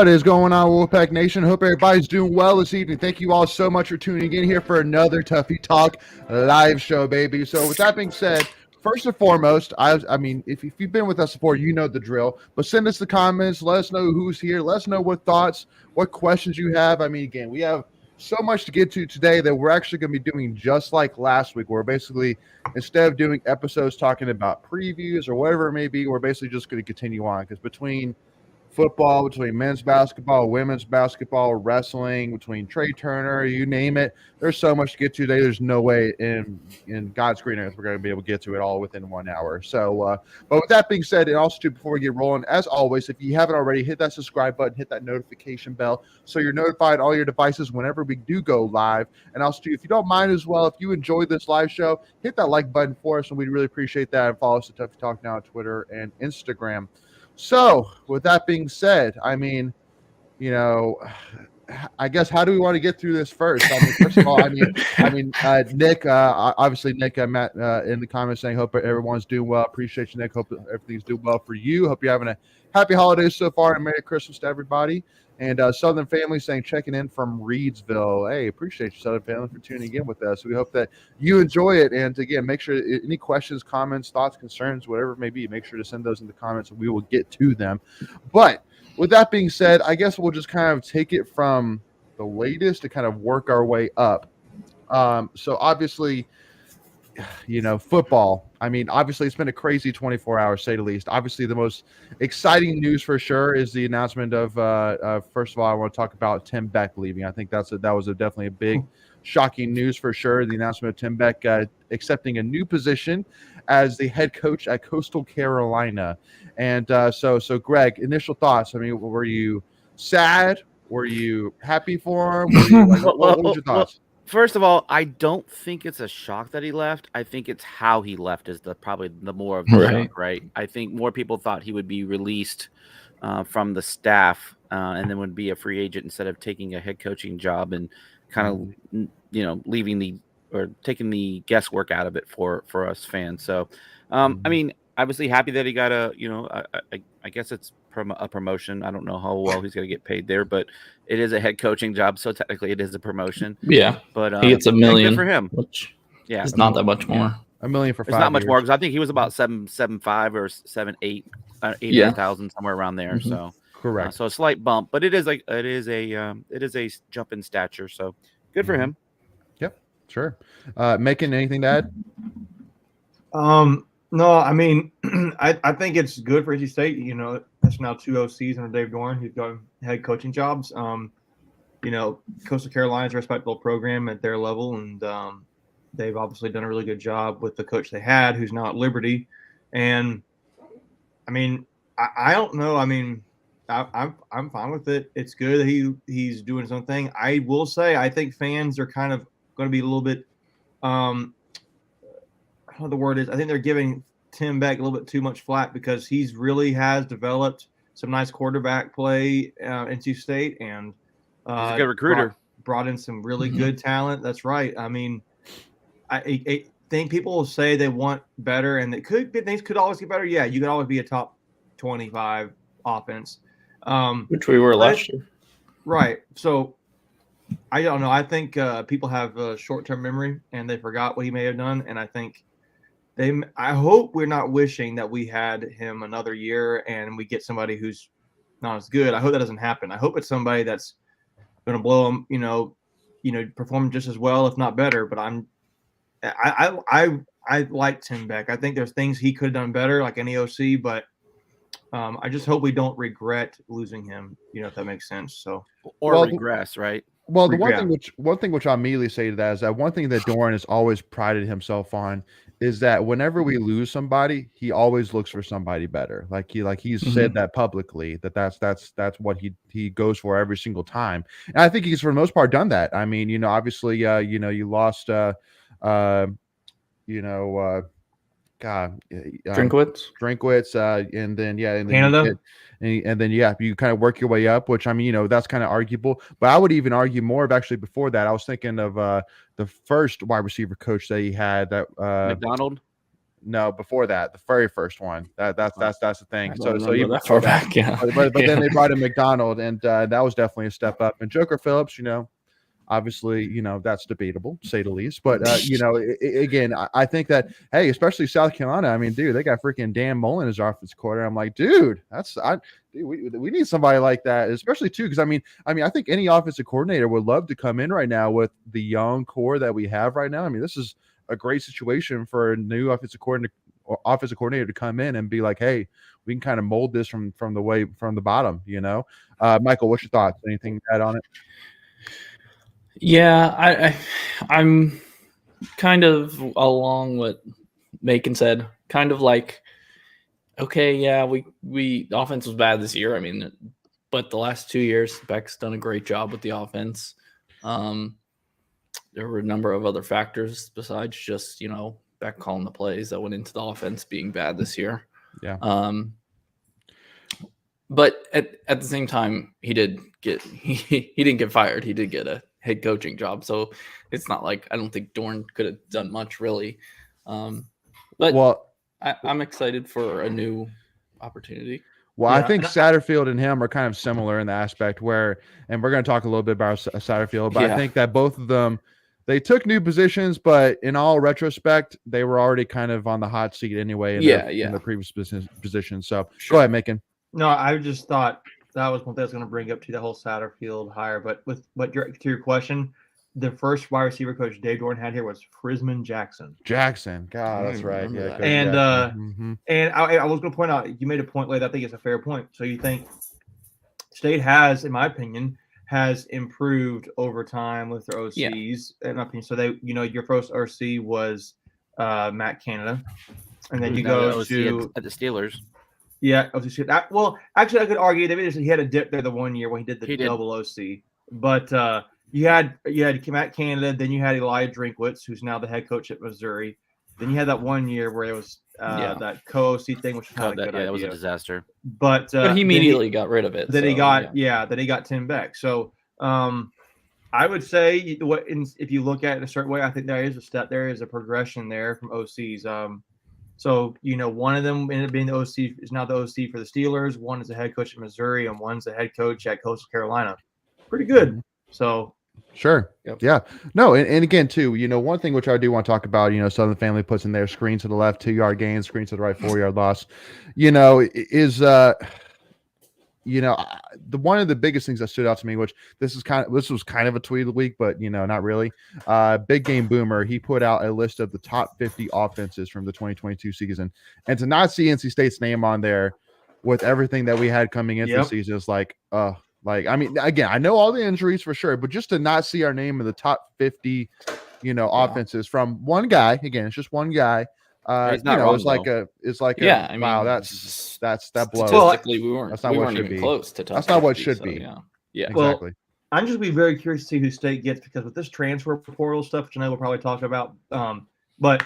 What is going on, Wolfpack Nation? Hope everybody's doing well this evening. Thank you all so much for tuning in here for another Tuffy Talk live show, baby. So with that being said, first and foremost, I mean, if you've been with us before, you know the drill. But send us the comments. Let us know who's here. Let us know what thoughts, what questions you have. I mean, again, we have so much to get to today that we're actually going to be doing just like last week. We're basically, instead of doing episodes talking about previews or whatever it may be, we're basically just going to continue on because between football, between men's basketball, women's basketball, wrestling, between Trey Turner, you name it. There's so much to get to today. There's no way in God's green earth we're going to be able to get to it all within 1 hour. So, but with that being said, and also too, before we get rolling, as always, if you haven't already, hit that subscribe button, hit that notification bell, so you're notified all your devices whenever we do go live. And also too, if you don't mind as well, if you enjoyed this live show, hit that like button for us, and we'd really appreciate that. And follow us at Tuffy Talk Now on Twitter and Instagram. So, with that being said, I mean, you know, I guess how do we want to get through this first? I mean, first of all, Nick, obviously, Nick, Matt, in the comments saying, hope everyone's doing well. Appreciate you, Nick. Hope everything's doing well for you. Hope you're having a happy holidays so far, and Merry Christmas to everybody. And Southern Family saying, checking in from Reedsville. Hey, appreciate you, Southern Family, for tuning in with us. We hope that you enjoy it. And again, make sure any questions, comments, thoughts, concerns, whatever it may be, make sure to send those in the comments and we will get to them. But with that being said, I guess we'll just kind of take it from the latest to kind of work our way up. So obviously, you know, football. I mean, obviously, it's been a crazy 24 hours, say the least. Obviously, the most exciting news for sure is the announcement of, first of all, I want to talk about Tim Beck leaving. I think that was definitely a big, shocking news for sure. The announcement of Tim Beck accepting a new position as the head coach at Coastal Carolina. And so Greg, initial thoughts. I mean, were you sad? Were you happy for him? Were you, like, what was your thoughts? First of all, I don't think it's a shock that he left. I think it's how he left is probably the more of the shock, right? I think more people thought he would be released from the staff and then would be a free agent instead of taking a head coaching job and kind of, you know, taking the guesswork out of it for us fans. So, I mean, obviously happy that he got I guess it's a promotion. I don't know how well he's going to get paid there, but it is a head coaching job, so technically it is a promotion. Yeah, but he gets $1 million for him, which is not that much more. Yeah. $1 million for 5 It's not much years. more because I think he was about 7.75 or 800,000 somewhere around there. Mm-hmm. So correct. So a slight bump, but it is a jump in stature. So good for him. Yep, sure. Making anything to add? No, I mean, I think it's good for NC State. You know, that's now 2 OCs under Dave Doran, who's got head coaching jobs. You know, Coastal Carolina's a respectable program at their level, and they've obviously done a really good job with the coach they had, who's now at Liberty. And I mean, I don't know. I mean, I'm fine with it. It's good that he's doing his own thing. I will say, I think fans are kind of going to be a little bit. How the word is, I think they're giving Tim Beck a little bit too much flack because he's really has developed some nice quarterback play NC State, and he's a good recruiter. Brought in some really good talent. That's right. I mean, I think people will say they want better, and things could always get better. Yeah, you could always be a top 25 offense, which we were last year. Right. So I don't know. I think people have a short-term memory, and they forgot what he may have done, and I think. I hope we're not wishing that we had him another year and we get somebody who's not as good. I hope that doesn't happen. I hope it's somebody that's going to blow him, you know, perform just as well, if not better. But I like Tim Beck. I think there's things he could have done better, like any OC, but I just hope we don't regret losing him. You know, if that makes sense. So regress, right? Well, the one thing which I immediately say to that is that one thing that Doran has always prided himself on is that whenever we lose somebody, he always looks for somebody better. He's said that publicly, that's what he goes for every single time. And I think he's for the most part done that. I mean, you know, obviously, you lost, Drinkwitz, and then Canada. And then you kind of work your way up, which I mean, you know, that's kind of arguable. But I would even argue more of actually before that. I was thinking of the first wide receiver coach that he had, that McDonald. No, before that, the very first one. That's the thing. I So don't remember even that far before that, back. Yeah. but Yeah. then they brought in McDonald, and that was definitely a step up. And Joker Phillips, obviously, that's debatable, to say the least. But again, I think that, hey, especially South Carolina. I mean, dude, they got freaking Dan Mullen as offensive coordinator. I'm like, dude, we need somebody like that, especially too, because I mean, I think any offensive coordinator would love to come in right now with the young core that we have right now. I mean, this is a great situation for a new offensive coordinator to come in and be like, hey, we can kind of mold this from the bottom. Michael, what's your thoughts? Anything to add on it? Yeah, I'm kind of along what Macon said. Kind of like, okay, yeah, we offense was bad this year. I mean, but the last 2 years, Beck's done a great job with the offense. There were a number of other factors besides just Beck calling the plays that went into the offense being bad this year. Yeah. But at the same time, he didn't get fired. He did get a head coaching job. So it's not like I don't think Dorn could have done much really. But I'm excited for a new opportunity. Well, I think Satterfield and him are kind of similar in the aspect where, and we're going to talk a little bit about Satterfield, but I think that both of them, they took new positions, but in all retrospect, they were already kind of on the hot seat anyway in the previous position. So go ahead, Macon. No, I just thought that was one thing I was going to bring up to the whole Satterfield hire. But to your question, the first wide receiver coach Dave Dorn had here was Frisman Jackson. God, that's right. Yeah, and I was going to point out, you made a point later. I think it's a fair point. So you think State has, in my opinion, has improved over time with their OCs. In my opinion, so they, your first OC was Matt Canada, and then you go to at the Steelers. Yeah, well, actually, I could argue that he had a dip there the 1 year when he did the double OC. But you had Matt Canada, then you had Elijah Drinkwitz, who's now the head coach at Missouri. Then you had that 1 year where it was that co-OC thing, which was not a good idea. That was a disaster. But he immediately got rid of it. Then he got Tim Beck. So I would say if you look at it in a certain way, I think there is a step, there is a progression there from OCs. So, one of them ended up being the OC, is now the OC for the Steelers. One is a head coach at Missouri, and one's a head coach at Coastal Carolina. Pretty good. So, sure. Yep. Yeah. No, and again, too, one thing which I do want to talk about, Southern Family puts in there screen to the left, 2-yard gain, screen to the right, 4-yard loss, is the one of the biggest things that stood out to me, which this was kind of a tweet of the week, but not really. Big Game Boomer, he put out a list of the top 50 offenses from the 2022 season, and to not see NC State's name on there with everything that we had coming into the season is like, I mean, again, I know all the injuries for sure, but just to not see our name in the top 50, offenses from one guy, again, it's just one guy. It's like a wow, that blows. Statistically, we weren't. That's not what it should be. Close to top. That's not what it should be. Yeah, exactly. Well, I'm just be very curious to see who State gets, because with this transfer portal stuff, which I know we'll probably talk about, but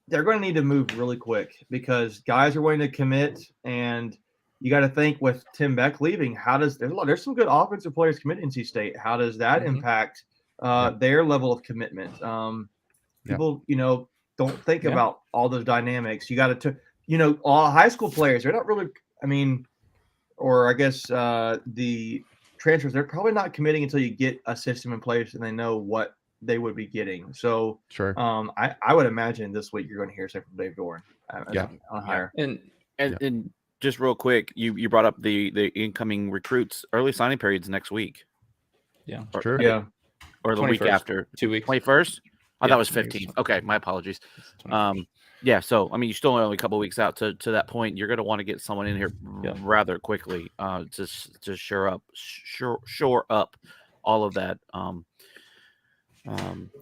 they're going to need to move really quick because guys are willing to commit, and you got to think with Tim Beck leaving, there's some good offensive players committing to NC State. How does that impact their level of commitment? People, don't think about all those dynamics. You got to, all high school players, they're not really, or I guess the transfers, they're probably not committing until you get a system in place and they know what they would be getting. So sure. I would imagine this week you're going to hear something from Dave Dorn. On hire. And just real quick, you brought up the incoming recruits. Early signing periods next week. Yeah. Sure. Or the week after. 2 weeks. 21st? I thought it was 15. Okay, my apologies. So I mean, you're still only a couple of weeks out to that point. You're going to want to get someone in here rather quickly to shore up all of that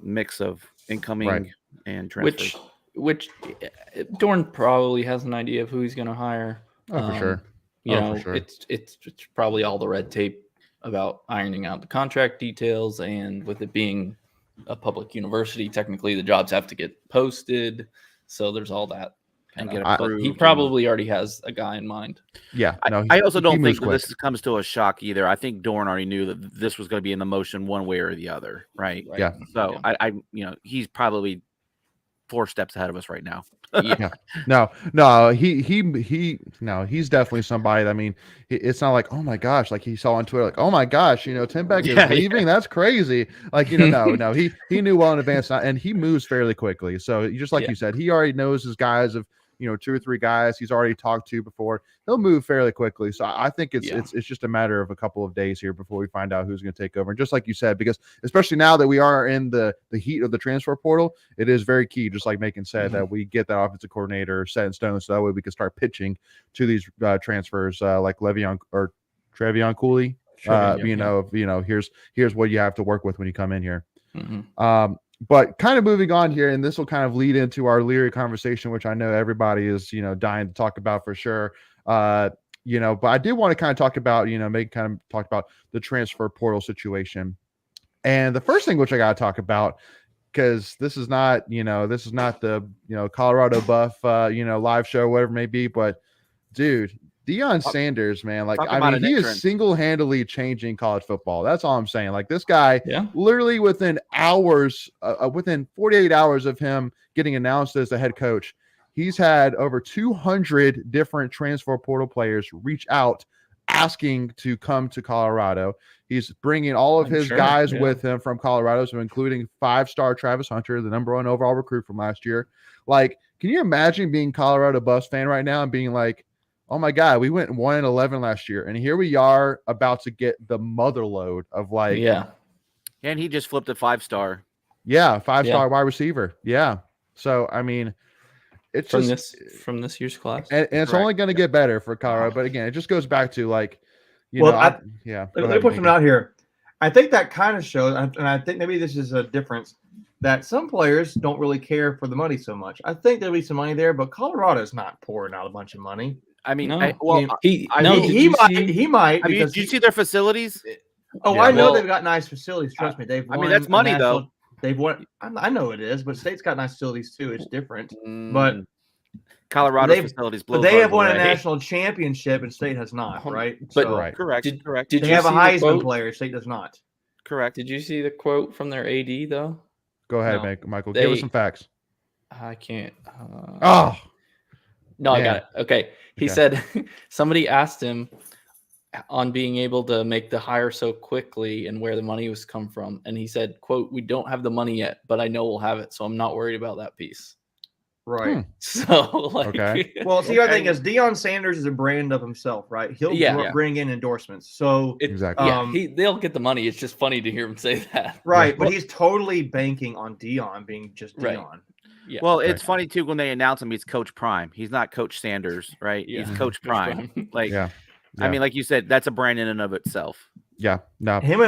mix of incoming and transfers. Which Dorn probably has an idea of who he's going to hire. For sure. For sure. It's probably all the red tape about ironing out the contract details, and with it being a public university, technically the jobs have to get posted, so there's all that and get approved. He probably already has a guy in mind. I also don't think that this comes to a shock either. I think Dorn already knew that this was going to be in the motion one way or the other, right? Yeah. So I he's probably 4 steps ahead of us right now. Yeah. No, he's definitely somebody. I mean, it's not like, oh my gosh, like he saw on Twitter, like, oh my gosh, Tim Beck is leaving. That's crazy. Like, no, he knew well in advance, and he moves fairly quickly. So just like you said, he already knows his guys of 2 or 3 guys he's already talked to before. He'll move fairly quickly. So I think it's just a matter of a couple of days here before we find out who's going to take over. And just like you said, because especially now that we are in the heat of the transfer portal, it is very key, just like Macon said, that we get that offensive coordinator set in stone, so that way we can start pitching to these transfers like Le'Veon or Trevion Cooley. Here's what you have to work with when you come in here. But kind of moving on here, and this will kind of lead into our Leary conversation, which I know everybody is, dying to talk about for sure. But I did want to kind of talk about, Meg kind of talked about the transfer portal situation. And the first thing which I got to talk about, because this is not the, Colorado Buff, live show, whatever it may be, but dude, Deion Sanders, man, like, I mean, he is single-handedly changing college football. That's all I'm saying. Like, this guy, literally within hours, within 48 hours of him getting announced as the head coach, he's had over 200 different transfer portal players reach out asking to come to Colorado. He's bringing all of his guys with him from Colorado, so including 5-star Travis Hunter, the #1 overall recruit from last year. Like, can you imagine being Colorado Buffs fan right now and being like, oh my God, we went 1-11 last year, and here we are about to get the mother load of like, and he just flipped a 5-star. Yeah, 5-star wide receiver. Yeah, so I mean, it's from this year's class, and it's only going to get better for Colorado. But again, it just goes back to like, let me put something out here. I think that kind of shows, and I think maybe this is a difference, that some players don't really care for the money so much. I think there'll be some money there, but Colorado's not pouring out a bunch of money. I mean, he might. Did you see their facilities? I know they've got nice facilities. Trust me, they've. I mean, that's money though. They've won. I know it is, but State's got nice facilities too. It's different, but Colorado facilities. But they have won a national championship, and State has not, right? Correct. Did they have a Heisman player? State does not. Correct. Did you see the quote from their AD though? Go ahead, Michael. Give us some facts. I can't. No, I got it. Okay. He said somebody asked him on being able to make the hire so quickly and where the money was come from. And he said, quote, "We don't have the money yet, but I know we'll have it. So I'm not worried about that piece." Right. So well, see, the thing is Deion Sanders is a brand of himself, right? He'll bring in endorsements. So exactly. They'll get the money. It's just funny to hear him say that. Right. But he's totally banking on Deion being just Deion. Yeah. Well, it's funny too when they announce him. He's Coach Prime. He's not Coach Sanders, right? Yeah. He's Coach Prime. I mean, like you said, that's a brand in and of itself. Yeah. No. Him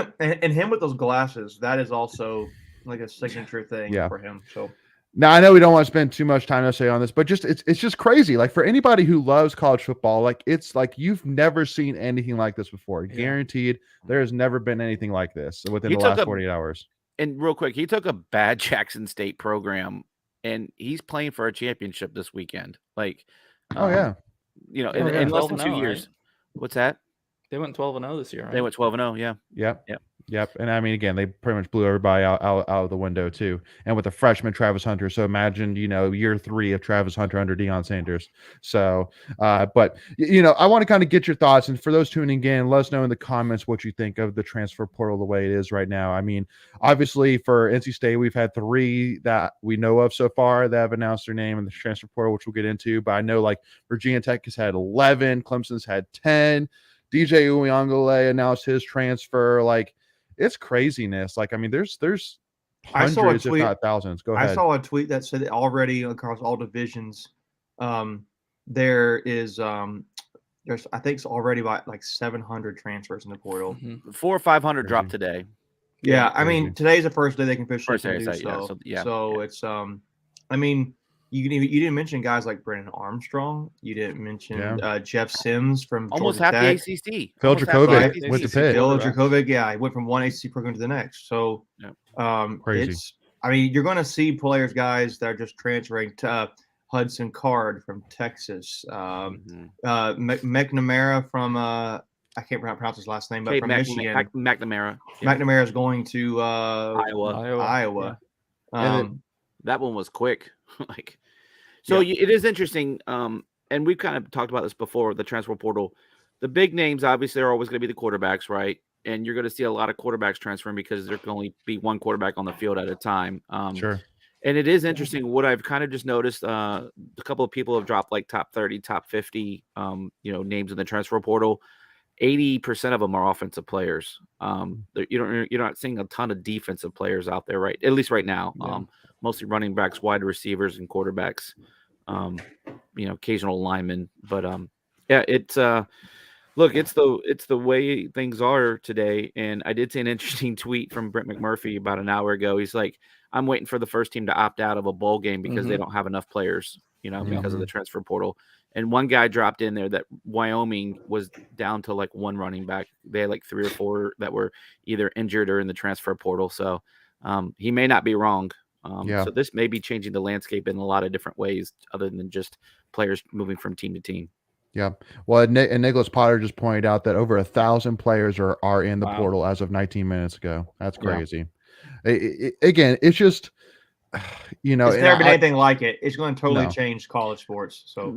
with those glasses. That is also like a signature thing for him. So. Now, I know we don't want to spend too much time necessarily on this, but it's just crazy. Like, for anybody who loves college football, like, it's like you've never seen anything like this before. Yeah. Guaranteed, there has never been anything like this within the last 48 hours. And real quick, he took a bad Jackson State program, and he's playing for a championship this weekend. Like, in less than 2 years. Right? What's that? They went 12-0 this year, right? They went 12-0, yeah. Yep. And I mean, again, they pretty much blew everybody out of the window too. And with a freshman Travis Hunter. So imagine, year 3 of Travis Hunter under Deion Sanders. So, but I want to kind of get your thoughts. And for those tuning in, let us know in the comments what you think of the transfer portal the way it is right now. I mean, obviously for NC State, we've had 3 that we know of so far that have announced their name in the transfer portal, which we'll get into. But I know like Virginia Tech has had 11, Clemson's had 10. DJ Uiagalelei announced his transfer. Like, it's craziness. Like, I mean, there's hundreds, if not thousands. Go ahead. I saw a tweet that said that already across all divisions, there is there's I think it's already about like 700 transfers in the portal. 400 or 500 dropped today. Yeah, I mean, today's the first day they can officially do so. So it's I mean, you didn't mention guys like Brennan Armstrong. You didn't mention Jeff Sims from almost Georgia half Tech. the ACC. Phil Dracovic with the Pitt. Phil Dracovic, he went from one ACC program to the next. So crazy. I mean, you're going to see guys that are just transferring to Hudson Card from Texas, McNamara from I can't pronounce his last name, but from Michigan. McNamara. McNamara is going to Iowa. that one was quick. Like, so it is interesting. And we've kind of talked about this before, the transfer portal. The big names obviously are always going to be the quarterbacks, right? And you're going to see a lot of quarterbacks transferring because there can only be one quarterback on the field at a time. Sure. And it is interesting. What I've kind of just noticed, a couple of people have dropped like top 30, top 50, names in the transfer portal. 80% of them are offensive players. You're not seeing a ton of defensive players out there, right? At least right now. Yeah. Mostly running backs, wide receivers, and quarterbacks. Occasional linemen, but it's look, it's the way things are today. And I did see an interesting tweet from Brent McMurphy about an hour ago. He's like, I'm waiting for the first team to opt out of a bowl game because they don't have enough players, because of the transfer portal. And one guy dropped in there that Wyoming was down to like one running back. They had like 3 or 4 that were either injured or in the transfer portal. So he may not be wrong. So this may be changing the landscape in a lot of different ways other than just players moving from team to team. Yeah. Well, and Nicholas Potter just pointed out that over 1,000 players are in the portal as of 19 minutes ago. That's crazy. Again, it's just, it's never been anything like it. It's going to totally change college sports. So,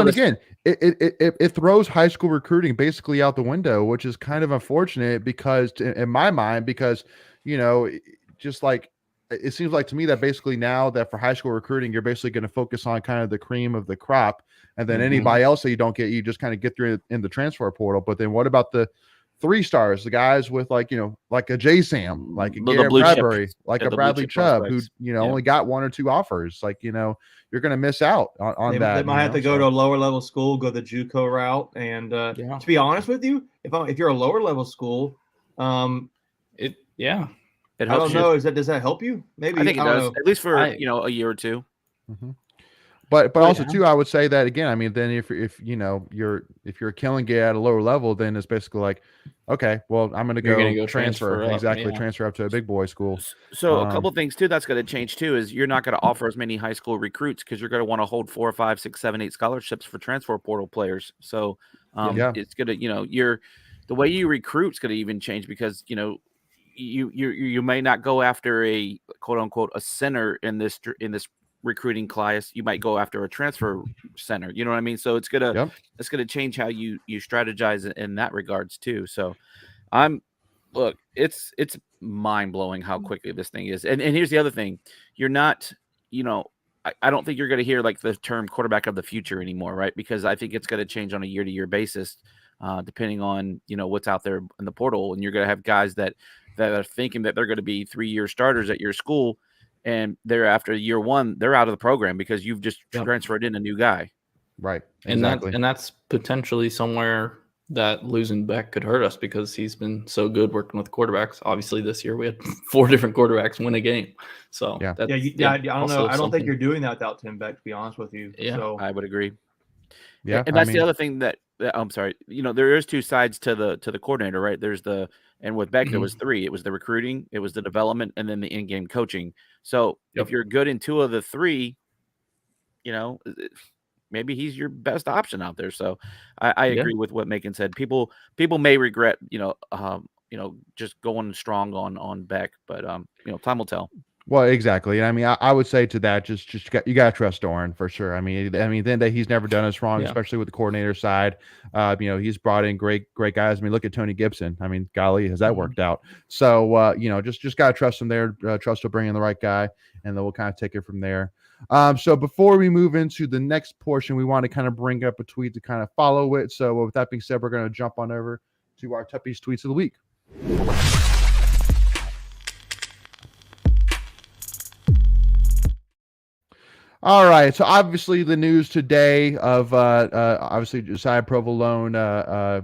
again, it throws high school recruiting basically out the window, which is kind of unfortunate because, in my mind, just like it seems like to me that basically now that for high school recruiting, you're basically going to focus on kind of the cream of the crop, and then anybody else that you don't get, you just kind of get through in the transfer portal. But then what about the 3 stars, the guys with like a J Sam, like a Garrett Bradbury, like a Bradley Chubb, who only got 1 or 2 offers? Like you're going to miss out on that. They might have to go to a lower level school, go the JUCO route, and to be honest with you, if you're a lower level school, It I don't know. Does that help you? Maybe I think it does, at least for a year or 2. Mm-hmm. But also too, I would say that again. I mean, then if you're killing it at a lower level, then it's basically like, okay, well, I'm going to go transfer up to a big boy school. So a couple of things too that's going to change too is you're not going to offer as many high school recruits because you're going to want to hold 4 or 5, 6, 7, 8 scholarships for transfer portal players. So it's going to the way you recruit is going to even change because you may not go after a quote unquote a center in this recruiting class. You might go after a transfer center. You know what I mean? So it's gonna change how you strategize in that regards too. So it's mind blowing how quickly this thing is. And here's the other thing: you're not, I don't think you're going to hear like the term quarterback of the future anymore, right? Because I think it's going to change on a year to year basis, depending on what's out there in the portal, and you're going to have guys that are thinking that they're going to be 3-year starters at your school, and they're after year 1, they're out of the program because you've just transferred in a new guy. Right. Exactly. And that's potentially somewhere that losing Beck could hurt us because he's been so good working with quarterbacks. Obviously this year we had 4 different quarterbacks win a game. So I don't know. I don't think you're doing that without Tim Beck, to be honest with you. Yeah, so I would agree. Yeah. And that's the other thing that I'm sorry, there is 2 sides to the coordinator, right? And with Beck, there was 3. It was the recruiting, it was the development, and then the in-game coaching. So if you're good in 2 of the 3, maybe he's your best option out there. So I agree with what Macon said. People may regret, just going strong on Beck, but time will tell. Well, exactly. And I mean, I would say to that, you got to trust Doran for sure. I mean, then that he's never done us wrong, especially with the coordinator side. He's brought in great guys. I mean, look at Tony Gibson. I mean, golly, has that worked out? So, just got to trust him there. Trust to bring in the right guy, and then we'll kind of take it from there. So before we move into the next portion, we want to kind of bring up a tweet to kind of follow it. So with that being said, we're going to jump on over to our Tuffy's tweets of the week. All right, so obviously the news today of obviously Josiah Provolone. I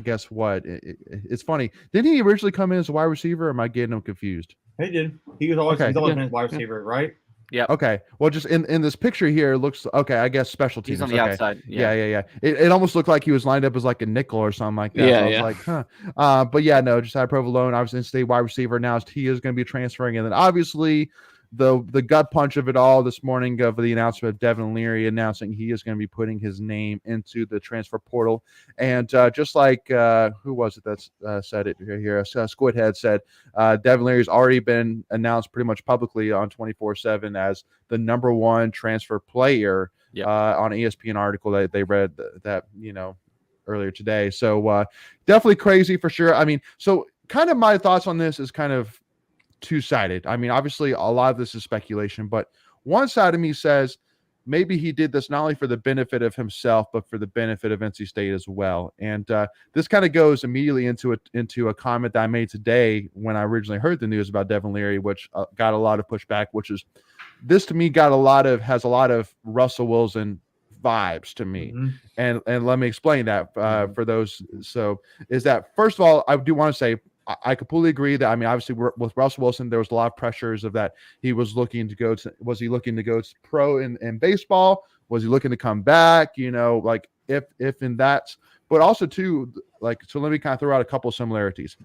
guess what it's funny. Didn't he originally come in as a wide receiver? Or am I getting him confused? He did. He was always been a wide receiver, right? Yeah. Okay. Well, just in this picture here, it looks okay. I guess special teams. He's on the outside. Yeah. It almost looked like he was lined up as like a nickel or something like that. Yeah, so I was like, huh. But yeah, no. Josiah Provolone, obviously in-state wide receiver. Now he is going to be transferring, and then obviously the gut punch of it all this morning of the announcement of Devin Leary announcing he is going to be putting his name into the transfer portal. And just like who was it that said it here? Squidhead said Devin Leary's already been announced pretty much publicly on 24/7 as the number one transfer player on an ESPN article that they read that earlier today. So definitely crazy for sure. I mean, so kind of my thoughts on this is kind of two-sided. I mean, obviously a lot of this is speculation, but one side of me says maybe he did this not only for the benefit of himself, but for the benefit of NC State as well. And this kind of goes immediately into a comment that I made today when I originally heard the news about Devin Leary, which got a lot of pushback, which is this to me has a lot of Russell Wilson vibes to me. And let me explain that for those. So is that, first of all, I do want to say, I completely agree that, I mean, obviously with Russell Wilson, there was a lot of pressures of that. He was looking to go to pro in baseball? Was he looking to come back? Like if in that, but also too, like, so let me kind of throw out a couple of similarities.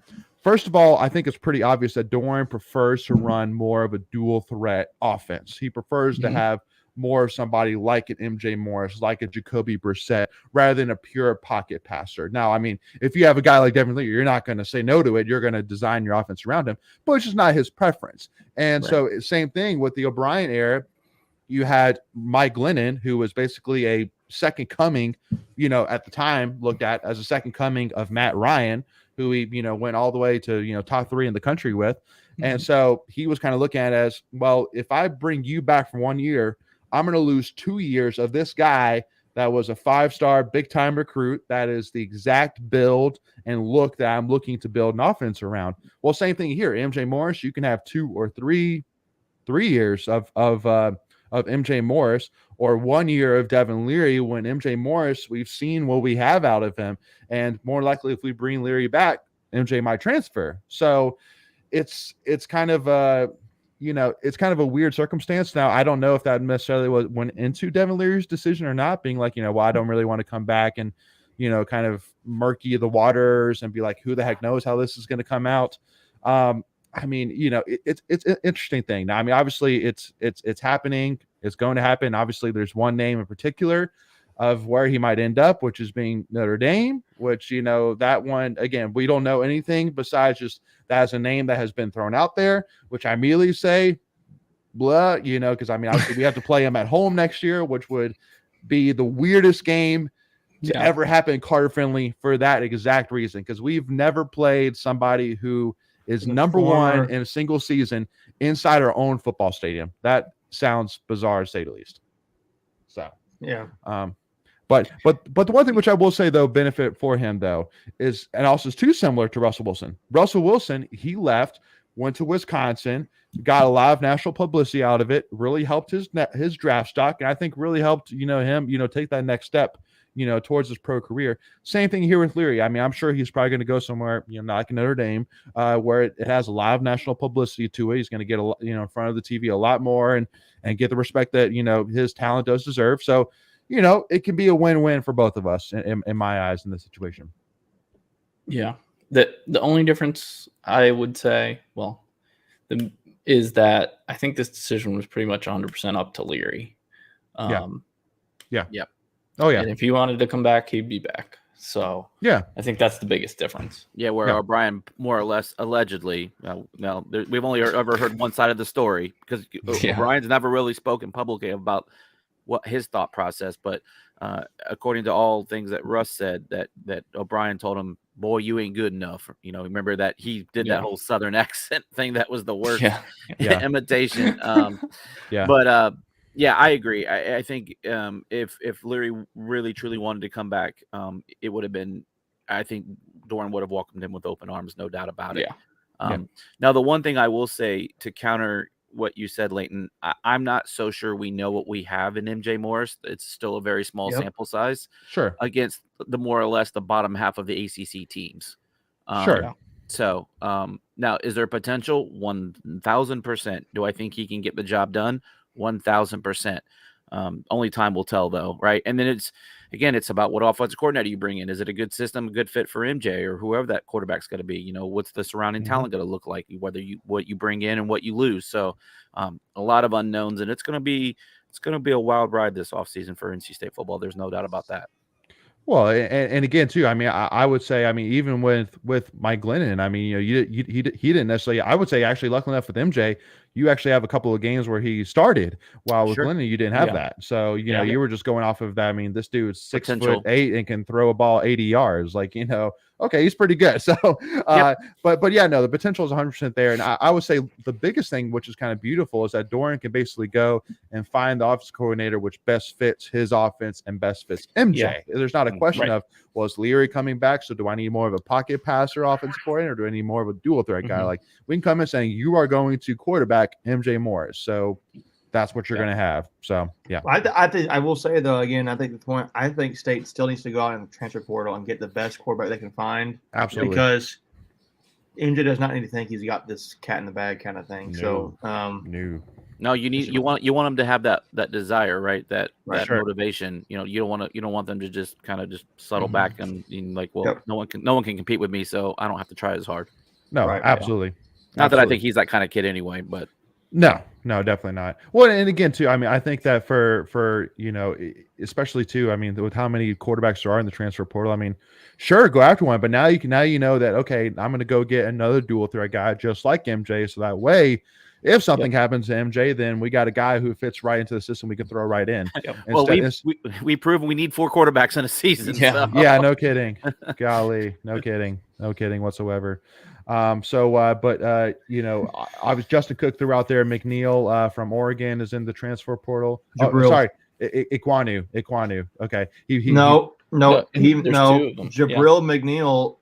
First of all, I think it's pretty obvious that Doran prefers to run more of a dual threat offense. He prefers to have more of somebody like an MJ Morris, like a Jacoby Brissett, rather than a pure pocket passer. Now, I mean, if you have a guy like Devin Leary, you're not going to say no to it. You're going to design your offense around him, but it's just not his preference. And so same thing with the O'Brien era. You had Mike Glennon, who was basically a second coming, at the time looked at as a second coming of Matt Ryan, who he, went all the way to, top 3 in the country with. And so he was kind of looking at it as, well, if I bring you back for 1 year, I'm going to lose 2 years of this guy that was a 5-star big-time recruit. That is the exact build and look that I'm looking to build an offense around. Well, same thing here. MJ Morris, you can have 2 or 3 years of MJ Morris, or 1 year of Devin Leary. When MJ Morris, we've seen what we have out of him, and more likely if we bring Leary back, MJ might transfer. So it's kind of it's kind of a weird circumstance. Now, I don't know if that necessarily went into Devin Leary's decision or not, being like, well, I don't really want to come back and, kind of murky the waters and be like, who the heck knows how this is going to come out. I mean, it's an interesting thing. Now, I mean, obviously it's happening. It's going to happen. Obviously, there's one name in particular of where he might end up, which is being Notre Dame, which, that one, again, we don't know anything besides just that's a name that has been thrown out there, which I immediately say, blah, because I mean, obviously we have to play him at home next year, which would be the weirdest game to ever happen Carter Finley for that exact reason, because we've never played somebody who is number one in a single season inside our own football stadium. That sounds bizarre to say the least. So, yeah. But the one thing which I will say, though, benefit for him, though, is, and also is too similar to Russell Wilson. Russell Wilson, he left, went to Wisconsin, got a lot of national publicity out of it, really helped his draft stock, and I think really helped, him, take that next step, towards his pro career. Same thing here with Leary. I mean, I'm sure he's probably going to go somewhere, not like Notre Dame, where it has a lot of national publicity to it. He's going to get in front of the TV a lot more and get the respect that, his talent does deserve. So, it can be a win-win for both of us in my eyes in this situation. Yeah. The only difference I would say, is that I think this decision was pretty much 100% up to Leary. Yeah. Oh, yeah. And if he wanted to come back, he'd be back. So, yeah, I think that's the biggest difference. Yeah, where O'Brien more or less allegedly, we've only ever heard one side of the story, because O'Brien's never really spoken publicly about what his thought process, but according to all things that Russ said, that O'Brien told him, boy, you ain't good enough. Remember that he did that whole Southern accent thing. That was the worst imitation. But yeah, I agree. I think if Leary really truly wanted to come back, it would have been, I think Doran would have welcomed him with open arms, no doubt about it. Now, the one thing I will say to counter what you said, Leighton, I'm not so sure we know what we have in MJ Morris. It's still a very small sample size. Sure. Against the more or less the bottom half of the ACC teams. Sure. So now, is there potential? 1,000%. Do I think he can get the job done? 1,000%. Only time will tell, though, right? And then it's about what offensive coordinator you bring in. Is it a good system, a good fit for MJ or whoever that quarterback's going to be? You know, what's the surrounding talent going to look like? What you bring in and what you lose. So a lot of unknowns, and it's going to be a wild ride this offseason for NC State football. There's no doubt about that. Well, and again too, I mean, I would say, I mean, even with Mike Glennon, I mean, he didn't necessarily. I would say actually, luckily enough with MJ, you actually have a couple of games where he started, while with Glennon you didn't have that. So you know, you were just going off of that. I mean, this dude's 6'8" and can throw a ball 80 yards. Like, you know, okay, he's pretty good. So, but yeah, no, the potential is 100% there. And I would say the biggest thing, which is kind of beautiful, is that Doran can basically go and find the offensive coordinator which best fits his offense and best fits MJ. Yeah. There's not a question of, well, is Leary coming back? So do I need more of a pocket passer offensive coordinator, or do I need more of a dual threat guy? Like, we can come in saying you are going to quarterback MJ Morris. So that's what you're going to have. So, yeah. I think I will say, though, again, I think State still needs to go out in the transfer portal and get the best quarterback they can find. Absolutely. Because MJ does not need to think he's got this cat in the bag kind of thing. No. So, No, you want them to have that desire, right? That motivation. You know, you don't want them to just kind of just settle back and like, well, no one can compete with me, so I don't have to try as hard. No, absolutely. Not that I think he's that kind of kid anyway, but no, definitely not. Well, and again too, I mean, I think that for you know, especially too, I mean, with how many quarterbacks there are in the transfer portal, I mean, sure, go after one, but now you know that, okay, I'm going to go get another dual threat guy just like MJ, so that way, if something happens to MJ, then we got a guy who fits right into the system we can throw right in. Well, we proved we need 4 quarterbacks in a season. Yeah, so. Yeah, no kidding. Golly, no kidding whatsoever. You know, I was Justin Cook threw out there. McNeil from Oregon is in the transfer portal. Jabril. Oh, sorry, Iquanu. Okay, Jabril McNeil.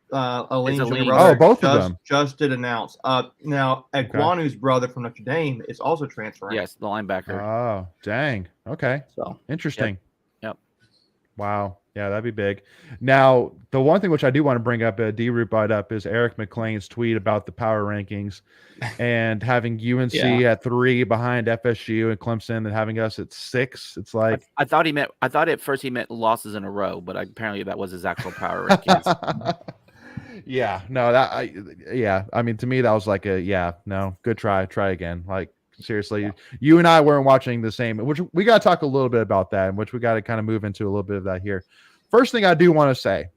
Both of them just did announce. Now Ekwanu's brother from Notre Dame is also transferring. Yes, the linebacker. Oh, dang. Okay. So interesting. Yep. Wow. Yeah, that'd be big. Now, the one thing which I do want to bring up, D-Root brought up, is Eric McLean's tweet about the power rankings and having UNC at 3 behind FSU and Clemson, and having us at 6. It's like I thought at first he meant losses in a row, but apparently that was his actual power rankings. Yeah, no, I mean, to me, that was like good try again. Like, seriously, you and I weren't watching the same, which we got to talk a little bit about that, and which we got to kind of move into a little bit of that here. First thing I do want to say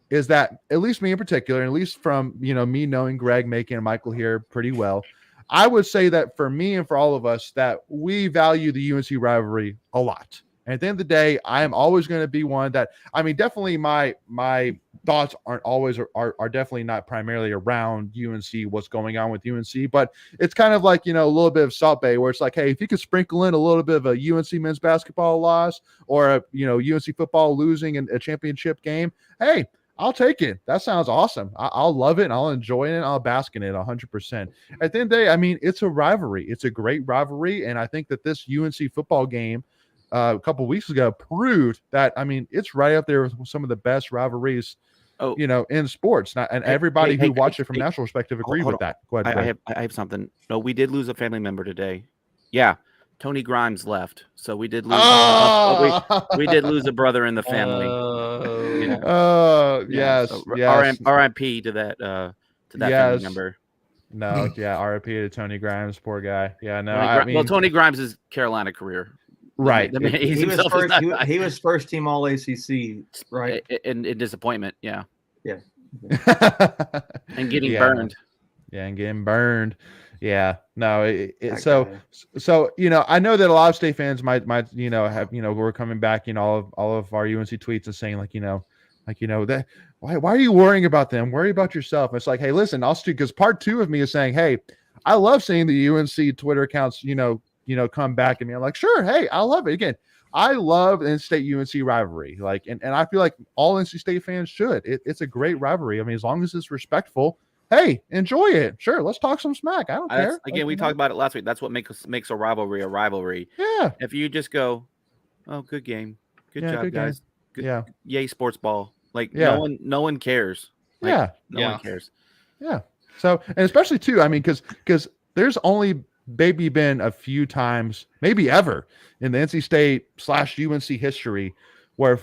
is that, at least me in particular, and at least from, you know, me knowing Greg, Macon, and Michael here pretty well, I would say that for me and for all of us, that we value the UNC rivalry a lot. And at the end of the day, I am always going to be one that, I mean, definitely my thoughts aren't always are definitely not primarily around UNC, what's going on with UNC, but it's kind of like, you know, a little bit of Salt Bay, where it's like, hey, if you could sprinkle in a little bit of a UNC men's basketball loss, or a, you know, UNC football losing in a championship game, hey, I'll take it. That sounds awesome. I'll love it, and I'll enjoy it, and I'll bask in it 100%. At the end of the day, I mean, it's a rivalry. It's a great rivalry, and I think that this UNC football game a couple of weeks ago proved that, I mean, it's right up there with some of the best rivalries, you know, in sports. And everybody who watched it from national perspective agreed with that. Go ahead. I have something. No, we did lose a family member today. Yeah, Tony Grimes left, so we did lose. We did lose a brother in the family. Yes. So R.I.P. to that family member. No, R.I.P. to Tony Grimes, poor guy. Yeah, no. Tony Grimes' Carolina career. Right. He was first team All ACC, right? In disappointment, yeah. And getting burned. Yeah, and getting burned. Yeah. No, so you know, I know that a lot of State fans might you know have, you know, we're coming back, you know, all of our UNC tweets and saying like, you know, that why are you worrying about them? Worry about yourself. And it's like, hey, listen, because part 2 of me is saying, hey, I love seeing the UNC Twitter accounts, you know, come back at me. I'm like, sure, hey, I love it. Again, I love the in-state UNC rivalry. Like, and I feel like all NC State fans should. It's a great rivalry. I mean, as long as it's respectful, hey, enjoy it. Sure, let's talk some smack. I don't care. Again, we talked about it last week. That's what makes a rivalry a rivalry. Yeah. If you just go, oh, good game, good job, guys. Good, yay, sports ball. Like, no one cares. Like, no one cares. Yeah. So, and especially too, I mean, because there's only maybe been a few times, maybe ever, in the NC State / UNC history where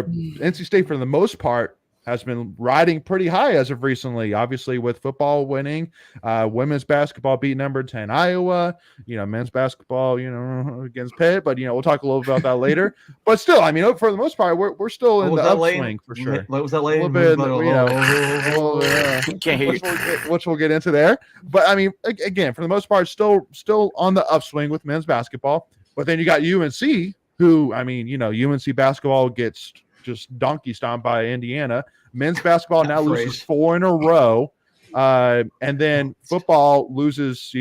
NC State, for the most part, has been riding pretty high as of recently. Obviously, with football winning, women's basketball beat number 10 Iowa. Men's basketball, against Pitt. But we'll talk a little about that later. But still, I mean, for the most part, we're still in the upswing for sure. What was that late? A little bit, which we'll get into there. But I mean, again, for the most part, still on the upswing with men's basketball. But then you got UNC, who, I mean, UNC basketball gets just donkey stomped by Indiana. Men's basketball now loses 4 in a row. And then football loses,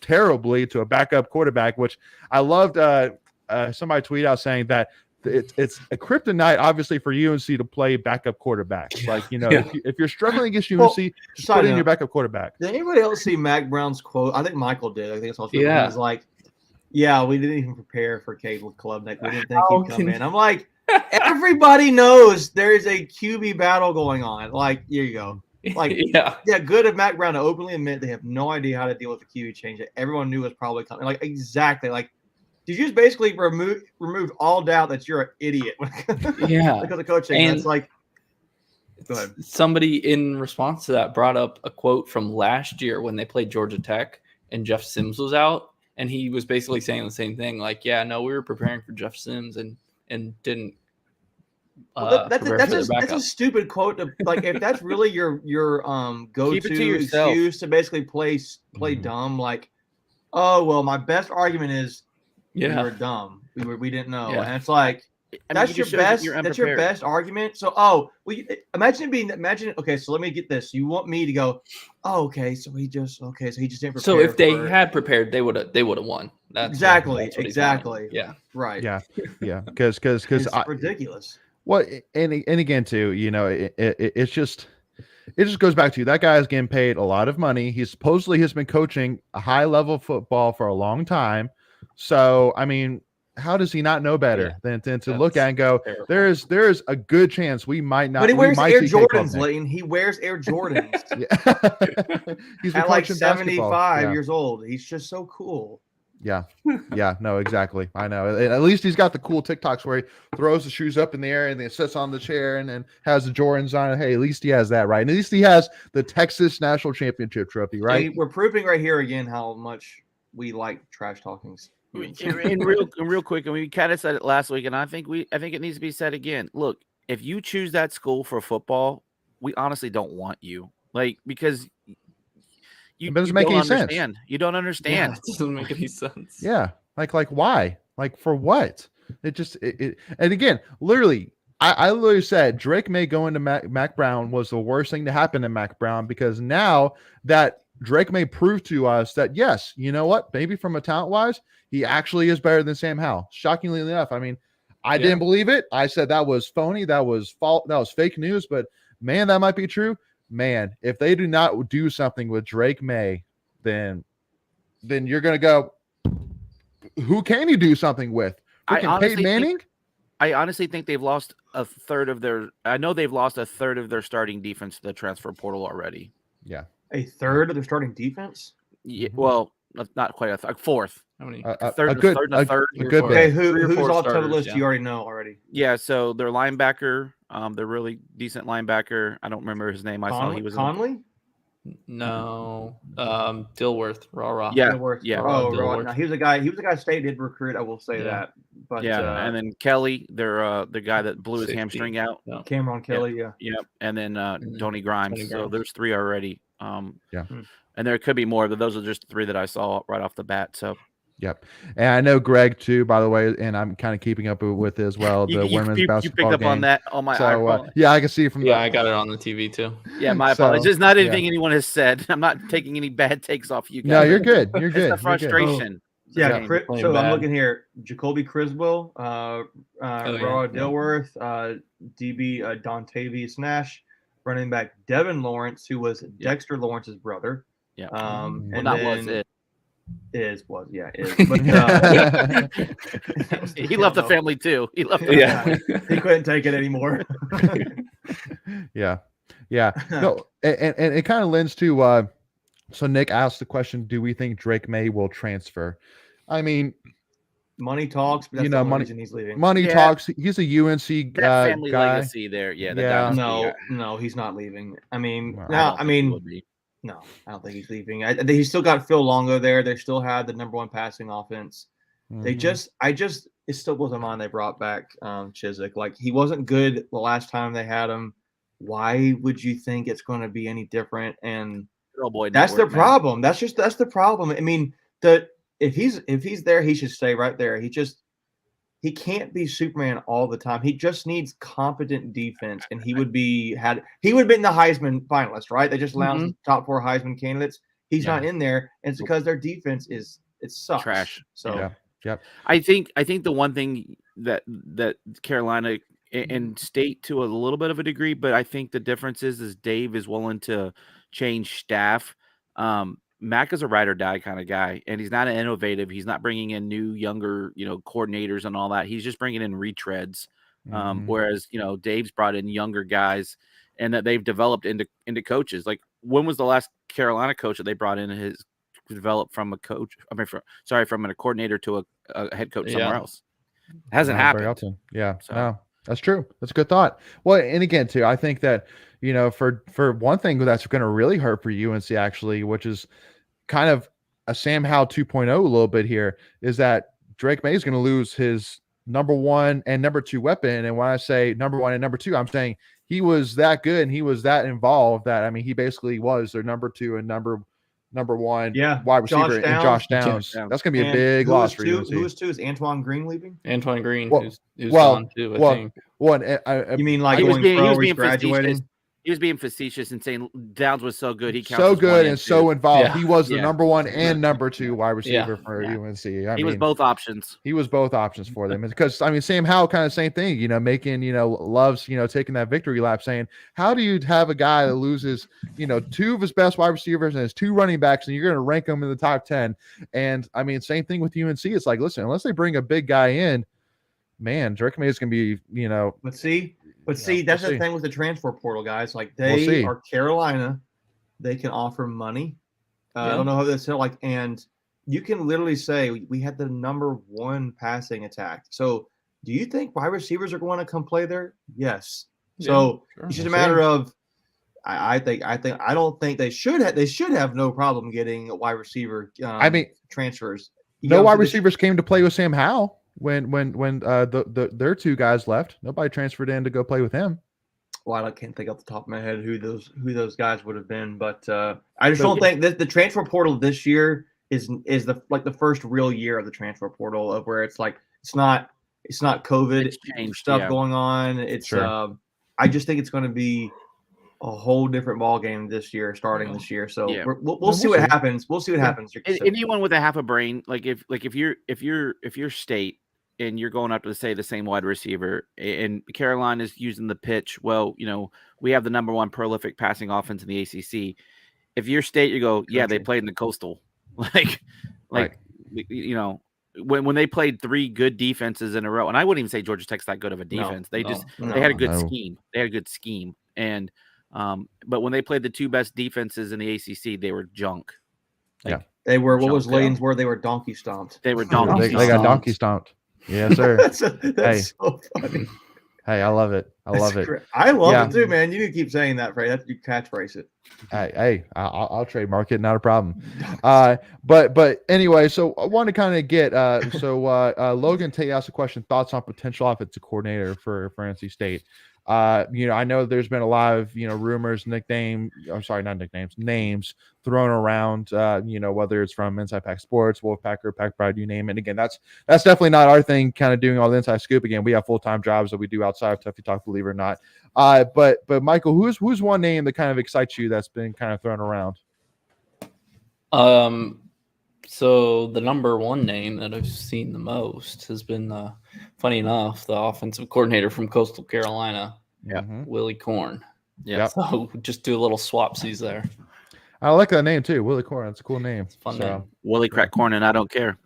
terribly to a backup quarterback, which I loved. Somebody tweeted out saying that it's a kryptonite, obviously, for UNC to play backup quarterbacks. Like, if you're struggling against UNC, just put in your backup quarterback. Did anybody else see Mac Brown's quote? I think Michael did. I think it's also He was like, yeah, we didn't even prepare for Caleb Klubnik. We didn't think he'd come in. I'm like, everybody knows there's a QB battle going on. Like, here you go. Like, good of Mac Brown to openly admit they have no idea how to deal with the QB change that everyone knew was probably coming. Like, exactly. Like, did you just basically remove all doubt that you're an idiot? Because of coaching. And it's like, go ahead. Somebody in response to that brought up a quote from last year when they played Georgia Tech and Jeff Sims was out. And he was basically saying the same thing. Like, we were preparing for Jeff Sims and didn't. That's a stupid quote. Like, if that's really your go-to excuse to basically play dumb, like, oh well, my best argument is we were dumb. We didn't know, and it's like that's your best. That's your best argument. So imagine. Okay, so let me get this. You want me to go? Oh, okay. So he just didn't prepare. So if they had prepared, they would have won. That's exactly. Yeah. Right. Yeah. Because it's ridiculous. Well, and again too, it just goes back to that guy is getting paid a lot of money. He supposedly has been coaching a high level football for a long time. So I mean, how does he not know better than to look at and go, terrible. There's a good chance we might not. But he wears Air Jordans, Layton. He wears Air Jordans. He's at like 75 years old. He's just so cool. Yeah. No, exactly. I know. At least he's got the cool TikToks where he throws the shoes up in the air and then sits on the chair and then has the Jordans on. Hey, at least he has that, right? And at least he has the Texas National Championship trophy, right? We're proving right here again how much we like trash talkings. And real quick, and we kind of said it last week, and I think it needs to be said again. Look, if you choose that school for football, we honestly don't want you, like, because it doesn't make any sense. You don't understand. Yeah, it doesn't make any sense. Yeah, like why? Like for what? It just and again, literally, I literally said Drake May going to Mac Brown was the worst thing to happen to Mac Brown, because now that Drake May prove to us that yes, you know what? Maybe from a talent wise, he actually is better than Sam Howell. Shockingly enough, I mean, I didn't believe it. I said that was phony. That was false. That was fake news. But man, that might be true. Man, if they do not do something with Drake May, then you're gonna go, who can you do something with? Peyton Manning? I honestly think they've lost a third of their. I know they've lost a third of their starting defense to the transfer portal already. Yeah, a third of their starting defense. Yeah, well, not quite a fourth. How many? A good bit. Okay, who's off the list? You already know already. Yeah, so their linebacker, they're really decent linebacker. I don't remember his name. I saw he was Conley. No, Dilworth. Rah. Yeah, Dilworth. Yeah. Dilworth. Now, he was a guy State did recruit. I will say that. But and then Kelly, they're the guy that blew his hamstring out. Cameron Kelly. Yeah. And then Tony Grimes. So there's 3 already. Yeah. And there could be more, but those are just 3 that I saw right off the bat. So. Yep. And I know Greg too, by the way, and I'm kind of keeping up with as well the women's basketball You picked up game. On that on my iPhone. Yeah, I can see from I got it on the TV too. Yeah, my apologies. It's not anything anyone has said. I'm not taking any bad takes off you guys. No, you're good. You're good. It's the frustration. Yeah, so I'm looking here. Jacoby Criswell, Raw Dilworth, DB Dontavius Nash, running back Devin Lawrence, who was Dexter Lawrence's brother. Yeah. And that was it. Is. But, he left the family too. He left. He couldn't take it anymore. Yeah. No, and it kind of lends to So Nick asked the question, do we think Drake May will transfer? I mean, money talks, but that's the only reason he's leaving. Money talks. He's a UNC that family guy. legacy there. Yeah, the dynasty. No, he's not leaving. I mean, no, I don't think he's leaving. I think he's still got Phil Longo there. They still had the number one passing offense. Mm-hmm. It still blows my mind they brought back Chiswick. Like, he wasn't good the last time they had him. Why would you think it's going to be any different? And that's the problem. That's the problem. I mean, if he's there, he should stay right there. He can't be Superman all the time. He just needs competent defense, and he would be in the Heisman finalist, right? They just announced the top 4 Heisman candidates. He's not in there, and it's because their defense sucks. Trash. So Yep. I think the one thing that Carolina and State to a little bit of a degree, but I think the difference is Dave is willing to change staff. Mac is a ride or die kind of guy, and he's not innovative. He's not bringing in new, younger, coordinators and all that. He's just bringing in retreads. Whereas, Dave's brought in younger guys, and that they've developed into coaches. Like, when was the last Carolina coach that they brought in developed from a coach? From a coordinator to a head coach somewhere else? It hasn't happened. Yeah, so. No, that's true. That's a good thought. Well, and again, too, I think that for one thing that's going to really hurt for UNC actually, which is kind of a Sam Howell 2.0 a little bit here, is that Drake May is going to lose his number 1 and number 2 weapon. And when I say number 1 and number 2, I'm saying he was that good and he was that involved that, I mean, he basically was their number 2 and number 1 wide receiver in Josh Downs. That's going to be a big loss for UNC. Who was 2? Is Antoine Green leaving? Antoine Green, who's gone too, I think. You mean like he's graduating? He was being facetious and saying Downs was so good. He counts so good and so involved. Yeah. He was the number 1 and number 2 wide receiver for UNC. He was both options. He was both options for them. Because, I mean, Sam Howell kind of same thing, making, loves, taking that victory lap, saying, how do you have a guy that loses, 2 of his best wide receivers and his 2 running backs, and you're going to rank them in the top 10? And, I mean, same thing with UNC. It's like, listen, unless they bring a big guy in, man, Drake May is going to be, But see, that's the thing with the transfer portal, guys. Like, they are Carolina. They can offer money. I don't know how that's like, and you can literally say we had the number 1 passing attack. So, do you think wide receivers are going to come play there? Yes. So it's just a matter of. I don't think they should have. They should have no problem getting a wide receiver. Transfers. No wide receivers came to play with Sam Howell. When their 2 guys left, nobody transferred in to go play with him. Well, I can't think off the top of my head who those guys would have been, but I just don't think that the transfer portal this year is the first real year of the transfer portal, of where it's like it's not COVID stuff going on. It's I just think it's going to be a whole different ball game this year, starting this year. So we'll see what happens. We'll see what happens. Anyone with a half a brain, if you're State and you're going up to say the same wide receiver, and Carolina is using the pitch, well, we have the number 1 prolific passing offense in the ACC. If you're State, you go, they played in the Coastal, when they played 3 good defenses in a row, and I wouldn't even say Georgia Tech's that good of a defense. They had a good scheme. They had a good scheme, and but when they played the 2 best defenses in the ACC, they were junk. They were. What was Layton's word? They were donkey stomped. They were donkey. They got donkey stomped. Yes, sir. that's so funny. Hey, I love it. I love it. I love it too, man. You need to keep saying that phrase. That's you catchphrase it. Hey, I'll trademark it. Not a problem. But anyway, so I want to kind of get Logan Tate asked a question: thoughts on potential offensive coordinator for NC State. I know there's been a lot of, rumors, names thrown around, whether it's from Inside Pack Sports, Wolfpacker, Pack Pride, you name it. Again, that's definitely not our thing, kind of doing all the inside scoop. Again, we have full-time jobs that we do outside of Tuffy Talk, believe it or not. But Michael, who's one name that kind of excites you that's been kind of thrown around? So the number 1 name that I've seen the most has been, funny enough, the offensive coordinator from Coastal Carolina, Willie Corn. Yeah. So just do a little swapsies there. I like that name too, Willie Corn. That's a cool name. It's a fun name. Willie Crack Corn, and I don't care.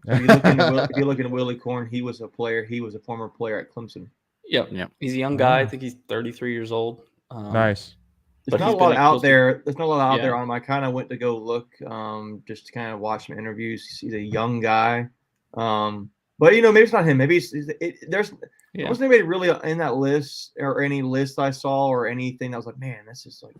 If you look at Willie Corn, he was a player. He was a former player at Clemson. Yep. He's a young guy. I think he's 33 years old. Nice. But not he's a lot been out there. There's not a lot out Yeah. there on him. I kind of went to go look, just to kind of watch some interviews. He's a young guy, but maybe it's not him. Maybe there's there wasn't anybody really in that list or any list I saw or anything that was like, man, this is like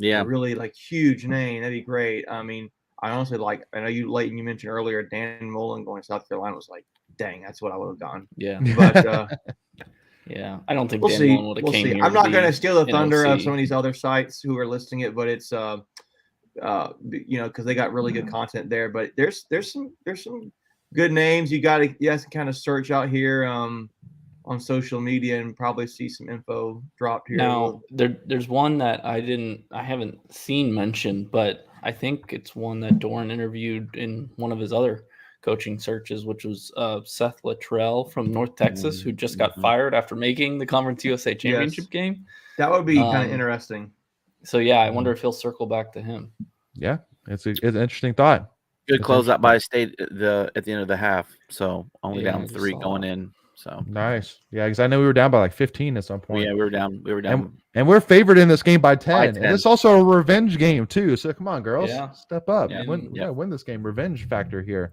a really like huge name. That'd be great. I mean, I honestly I know you, Leighton, you mentioned earlier, Dan Mullen going to South Carolina was like, dang, that's what I would have done. Yeah. But yeah, I don't think we'll Dan see. Mullen would have We'll came see. here. I'm not going to steal the thunder of NOC. some of these other sites who are listing it, but it's because they got really good content there. But there's some good names you guys can kind of search out here on social media and probably see some info dropped here. Now there's one that I haven't seen mentioned, but I think it's one that Doran interviewed in one of his other coaching searches, which was Seth Luttrell from North Texas, who just got fired after making the Conference USA Championship game. That would be kind of interesting. So yeah, I wonder if he'll circle back to him. Yeah, it's an interesting thought. Good closeout by State at the end of the half. So only Yeah, I down just 3 saw going that. in. So Nice. Yeah, because I know we were down by like 15 at some point. yeah, we were down. And we're favored in this game by 10. By And 10. it's also a revenge game too. So come on, girls, Yeah. step up. Yeah. Win this game. Revenge factor here.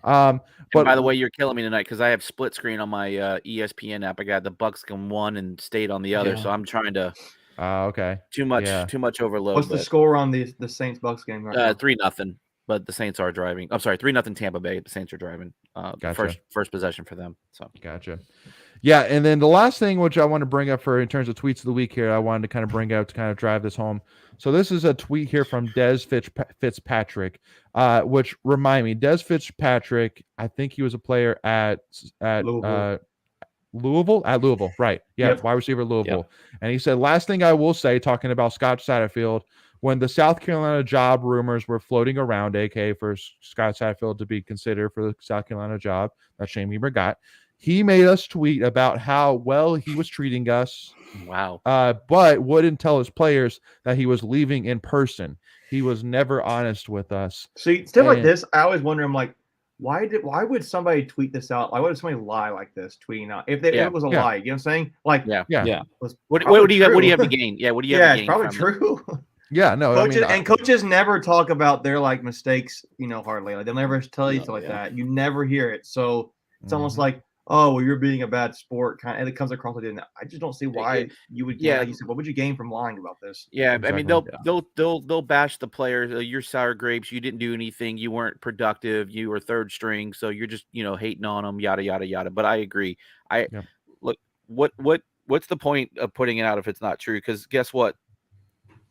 But But by the way, you're killing me tonight because I have split screen on my ESPN app. I got the Bucks on one and State on the other, Yeah. so I'm trying to okay. too much overload. What's the score on the Saints Bucks game right now? 3-0. But the Saints are driving. I'm sorry, 3-0 Tampa Bay. The Saints are driving. Gotcha. First possession for them. So Gotcha. Yeah, and then the last thing which I want to bring up in terms of tweets of the week here, I wanted to kind of bring out to kind of drive this home. So this is a tweet here from Des Fitzpatrick, which remind me, Des Fitzpatrick, I think he was a player at Louisville, right? Yeah, Yep. wide receiver Louisville. Yep. And he said, last thing I will say, talking about Scott Satterfield, when the South Carolina job rumors were floating around, aka for Scott Satterfield to be considered for the South Carolina job, that Shane Weaver got, he made us tweet about how well he was treating us. Wow. But wouldn't tell his players that he was leaving in person. He was never honest with us. See, stuff like this, I always wonder, I'm like, why would somebody tweet this out? Why would somebody lie like this, tweeting out? If it was a lie, you know what I'm saying? Like, yeah. What do you have to gain? Yeah, what do you have to gain? Yeah, it's probably true. Yeah, no. Coaches never talk about their like mistakes, hardly. Like they'll never tell you stuff like that. You never hear it. So it's almost like, oh, well, you're being a bad sport, kind of, and it comes across like that. I just don't see why you would. Like you said, what would you gain from lying about this? Yeah, exactly. I mean, they'll bash the players. You're sour grapes. You didn't do anything. You weren't productive. You were third string. So you're just hating on them. Yada yada yada. But I agree. Look, what's the point of putting it out if it's not true? Because guess what?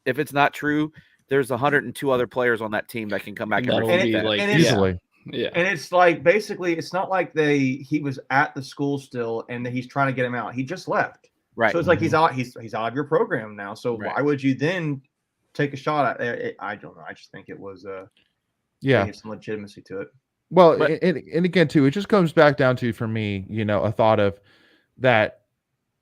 If it's not true, there's 102 other players on that team that can come back and refute that. Easily. Yeah, and it's like basically, it's not like he was at the school still, and he's trying to get him out. He just left, right? So it's like he's out. He's out of your program now. So why would you then take a shot at it? I don't know. I just think it was some legitimacy to it. Well, and again too, it just comes back down to, for me, a thought of that.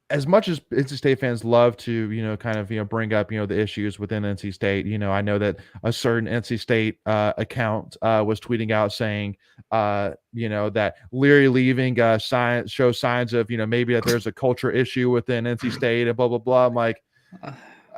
As much as NC State fans love to, kind of, bring up, the issues within NC State, I know that a certain NC State account was tweeting out saying, that Leary leaving shows signs of, maybe that there's a culture issue within NC State and blah, blah, blah. I'm like,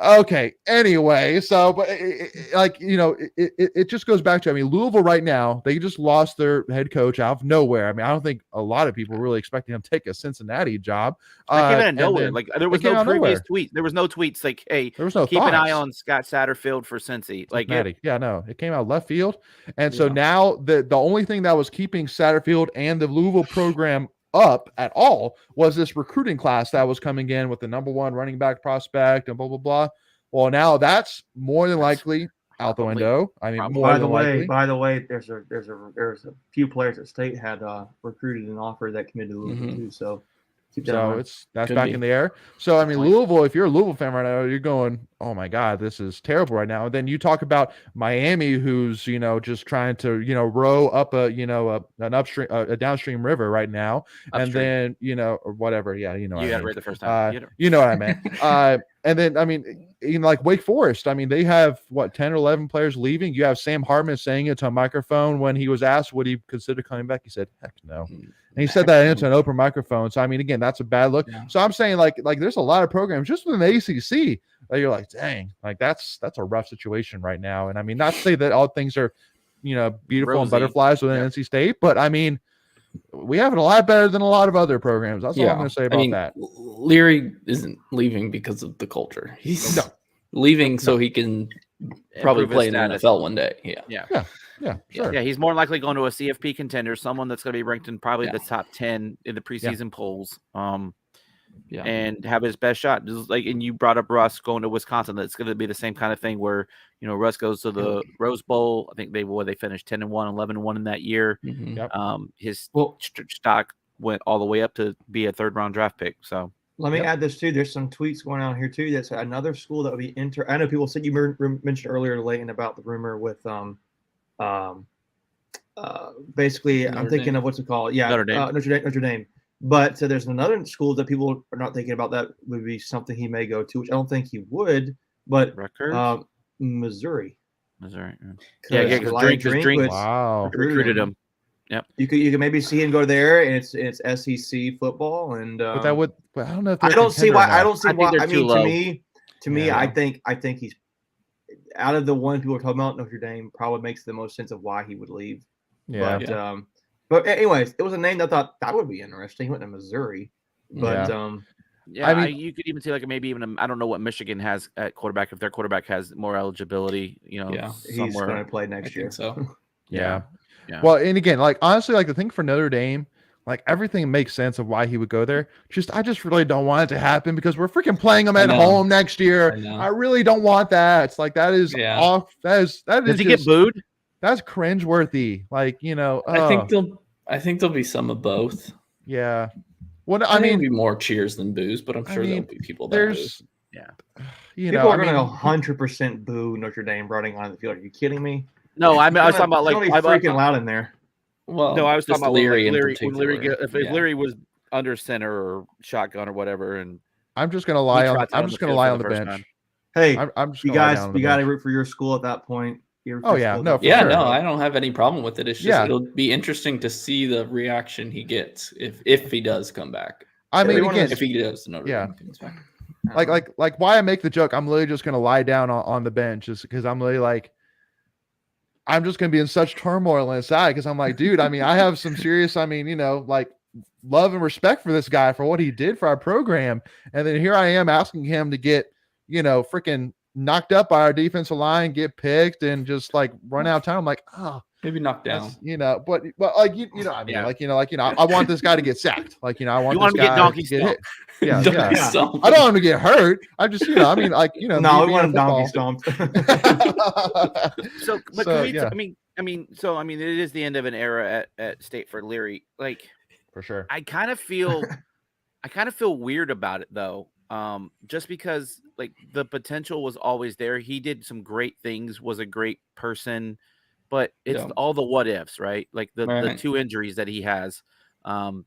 okay, anyway, so, but it just goes back to, Louisville right now, they just lost their head coach out of nowhere. I don't think a lot of people were really expecting him to take a Cincinnati job. That came out of nowhere. Like there was no previous tweet. There was no tweets like, hey, there was no keep an eye on Scott Satterfield for Cincy. Like it came out left field. And so now the only thing that was keeping Satterfield and the Louisville program up at all was this recruiting class that was coming in with the number 1 running back prospect and blah blah blah. Well, now that's more than likely out the window. By the way, there's a few players that State had recruited and offered that committed to Louisville too. So that's back in the air. So Louisville, if you're a Louisville fan right now, you're going, oh my God, this is terrible right now. And then you talk about Miami, who's just trying to row up a downstream river right now, upstream. And then or whatever. Yeah, you got it right the first time. You know what I meant. And then like Wake Forest, they have 10 or 11 players leaving. You have Sam Hartman saying it to a microphone when he was asked would he consider coming back. He said, heck no. And he said that into an open microphone. So again, that's a bad look. Yeah. So I'm saying like there's a lot of programs just within the ACC that you're like, dang, like that's a rough situation right now. And I mean, not to say that all things are, beautiful and Rosy. butterflies within NC State, but I mean, we have it a lot better than a lot of other programs. That's all I'm going to say about that. Leary isn't leaving because of the culture. He's leaving so he can probably play in the NFL one day. Yeah, sure. Yeah, he's more likely going to a CFP contender, someone that's going to be ranked in probably the top 10 in the preseason polls. And have his best shot. Just like, and you brought up Russ going to Wisconsin. That's going to be the same kind of thing where Russ goes to the Rose Bowl. I think they finished 10-1, 11-1 in that year. His stock went all the way up to be a third-round draft pick. So let me add this too. There's some tweets going on here too. That's another school that would be I know people said you mentioned earlier, Leighton, about the rumor with basically I'm thinking of what's it called? Yeah, Notre Dame. But so there's another school that people are not thinking about that would be something he may go to, which I don't think he would. But Missouri. Yeah, because Drink recruited him. Yep. You could maybe see him go there, and it's SEC football, and but that would. But I don't know. If I don't see why. I don't see why. I mean, to me, I think he's out of the one people are talking about. Notre Dame probably makes the most sense of why he would leave. Yeah. But anyways, it was a name that I thought that would be interesting. He went to Missouri, but I mean, you could even see like maybe even I don't know what Michigan has at quarterback if their quarterback has more eligibility. he's going to play next year. So yeah. Well, and again, like honestly, like the thing for Notre Dame, like everything makes sense of why he would go there. I just really don't want it to happen because we're freaking playing them at home next year. I really don't want that. It's like that is off. That is. Does he get booed? That's cringeworthy. Like I think there'll be some of both. Yeah. Well, I mean, it'll be more cheers than boos, but I'm sure there'll be people that boo. People are going to 100% boo Notre Dame running on the field. Are you kidding me? No, I was talking about like freaking loud in there. Well, no, I was talking about Leary if Leary was under center or shotgun or whatever, and I'm just gonna lie on. I'm just gonna lie on the bench. Time. Hey, I'm just you guys got to root for your school at that point. Oh yeah, no, sure. No, I don't have any problem with it. It's just it'll be interesting to see the reaction he gets if he does come back. I mean, again, if he does, Notre Dame comes back. Like why I make the joke, I'm literally just gonna lie down on the bench just because I'm really like. I'm just going to be in such turmoil inside because I'm like, dude, I mean, I have some serious, like love and respect for this guy for what he did for our program. And then here I am asking him to get, freaking knocked up by our defensive line, get picked and just like run out of time. I'm like, maybe knocked down, but like, I want this guy to get sacked. Like, I want this guy to get donkey to get hit. Yeah. I don't want him to get hurt. I just, no, we want him donkey stomped. It is the end of an era at State for Leary. Like, for sure. I kind of feel weird about it though. Just because like the potential was always there. He did some great things, was a great person, but it's all the what ifs, right? Like the two injuries that he has. When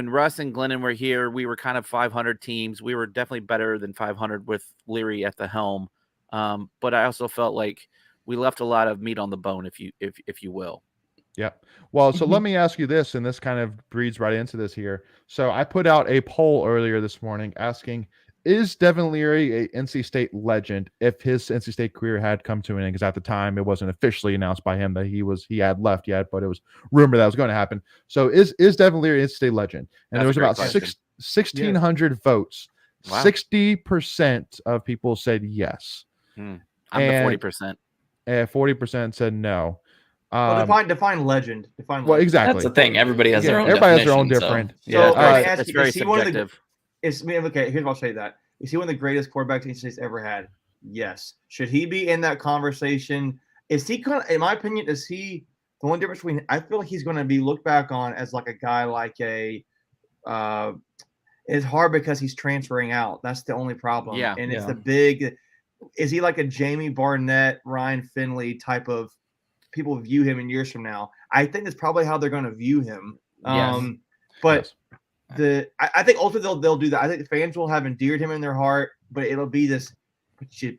Russ and Glennon were here, we were kind of 500 teams. We were definitely better than 500 with Leary at the helm. But I also felt like we left a lot of meat on the bone, if you will. Yeah. Well, so let me ask you this, and this kind of breeds right into this here. So I put out a poll earlier this morning asking, is Devin Leary a NC State legend if his NC State career had come to an end? Because at the time, it wasn't officially announced by him that he had left yet, but it was rumored that was going to happen. So is Devin Leary an NC State legend? And there was about 1,600 votes. Wow. 60% of people said yes. I'm the 40%. 40% said no. Define legend. Well, exactly. That's the thing. Everybody has their own. Everybody has their own different. It's very subjective. Okay, here's what I'll say that. Is he one of the greatest quarterbacks NC State's ever had? Yes. Should he be in that conversation? Is he in my opinion, the only difference between I feel like he's going to be looked back on as like a guy like it's hard because he's transferring out. That's the only problem. Yeah. And it's the big is he like a Jamie Barnett, Ryan Finley type of people view him in years from now? I think that's probably how they're going to view him. But I think ultimately they'll do that. I think the fans will have endeared him in their heart, but it'll be this.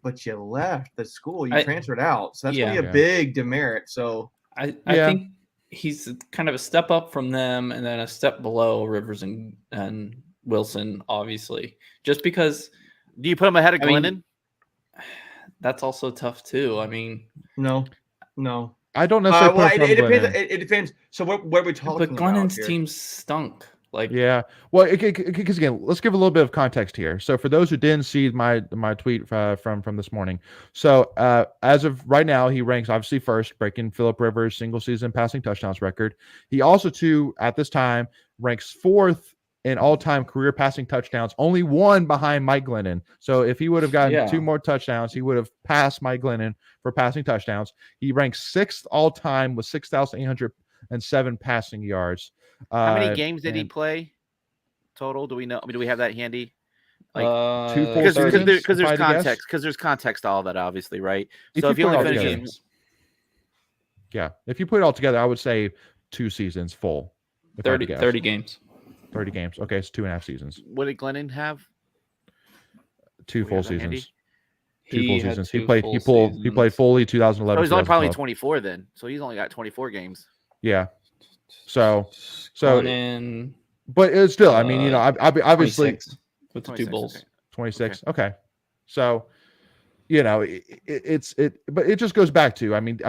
But you left the school, you transferred out, so that's going to be a big demerit. So I think he's kind of a step up from them, and then a step below Rivers and Wilson, obviously, just because Do you put him ahead of Glennon? That's also tough too. I mean, no. I don't necessarily put him it from depends. Glennon. It depends. So what are we talking but Glennon's about here? team stunk. Like, Yeah, well, because again, let's give a little bit of context here. So for those who didn't see my tweet from this morning, so as of right now, he ranks obviously first, breaking Phillip Rivers' single season passing touchdowns record. He also at this time ranks fourth in all-time career passing touchdowns, only one behind Mike Glennon. So if he would have gotten 2 more touchdowns, he would have passed Mike Glennon for passing touchdowns. He ranks sixth all-time with 6,807 passing yards. How many games did he play total? Do we know? I mean, do we have that handy? Like 2 full seasons? Because there's context. Because there's context to all that, obviously, right? So if you only finish, if you put it all together, I would say 2 seasons full. 30 games. 30 games. Okay, it's 2.5 seasons. What did Glennon have? 2 full seasons. 2 full seasons. He played fully 2011. So he's only probably 24 then. So he's only got 24 games. Yeah. So, Glennon, but it's still. I mean, obviously 26 with the 2 bowls. 26. Okay. So, but it just goes back to. I mean,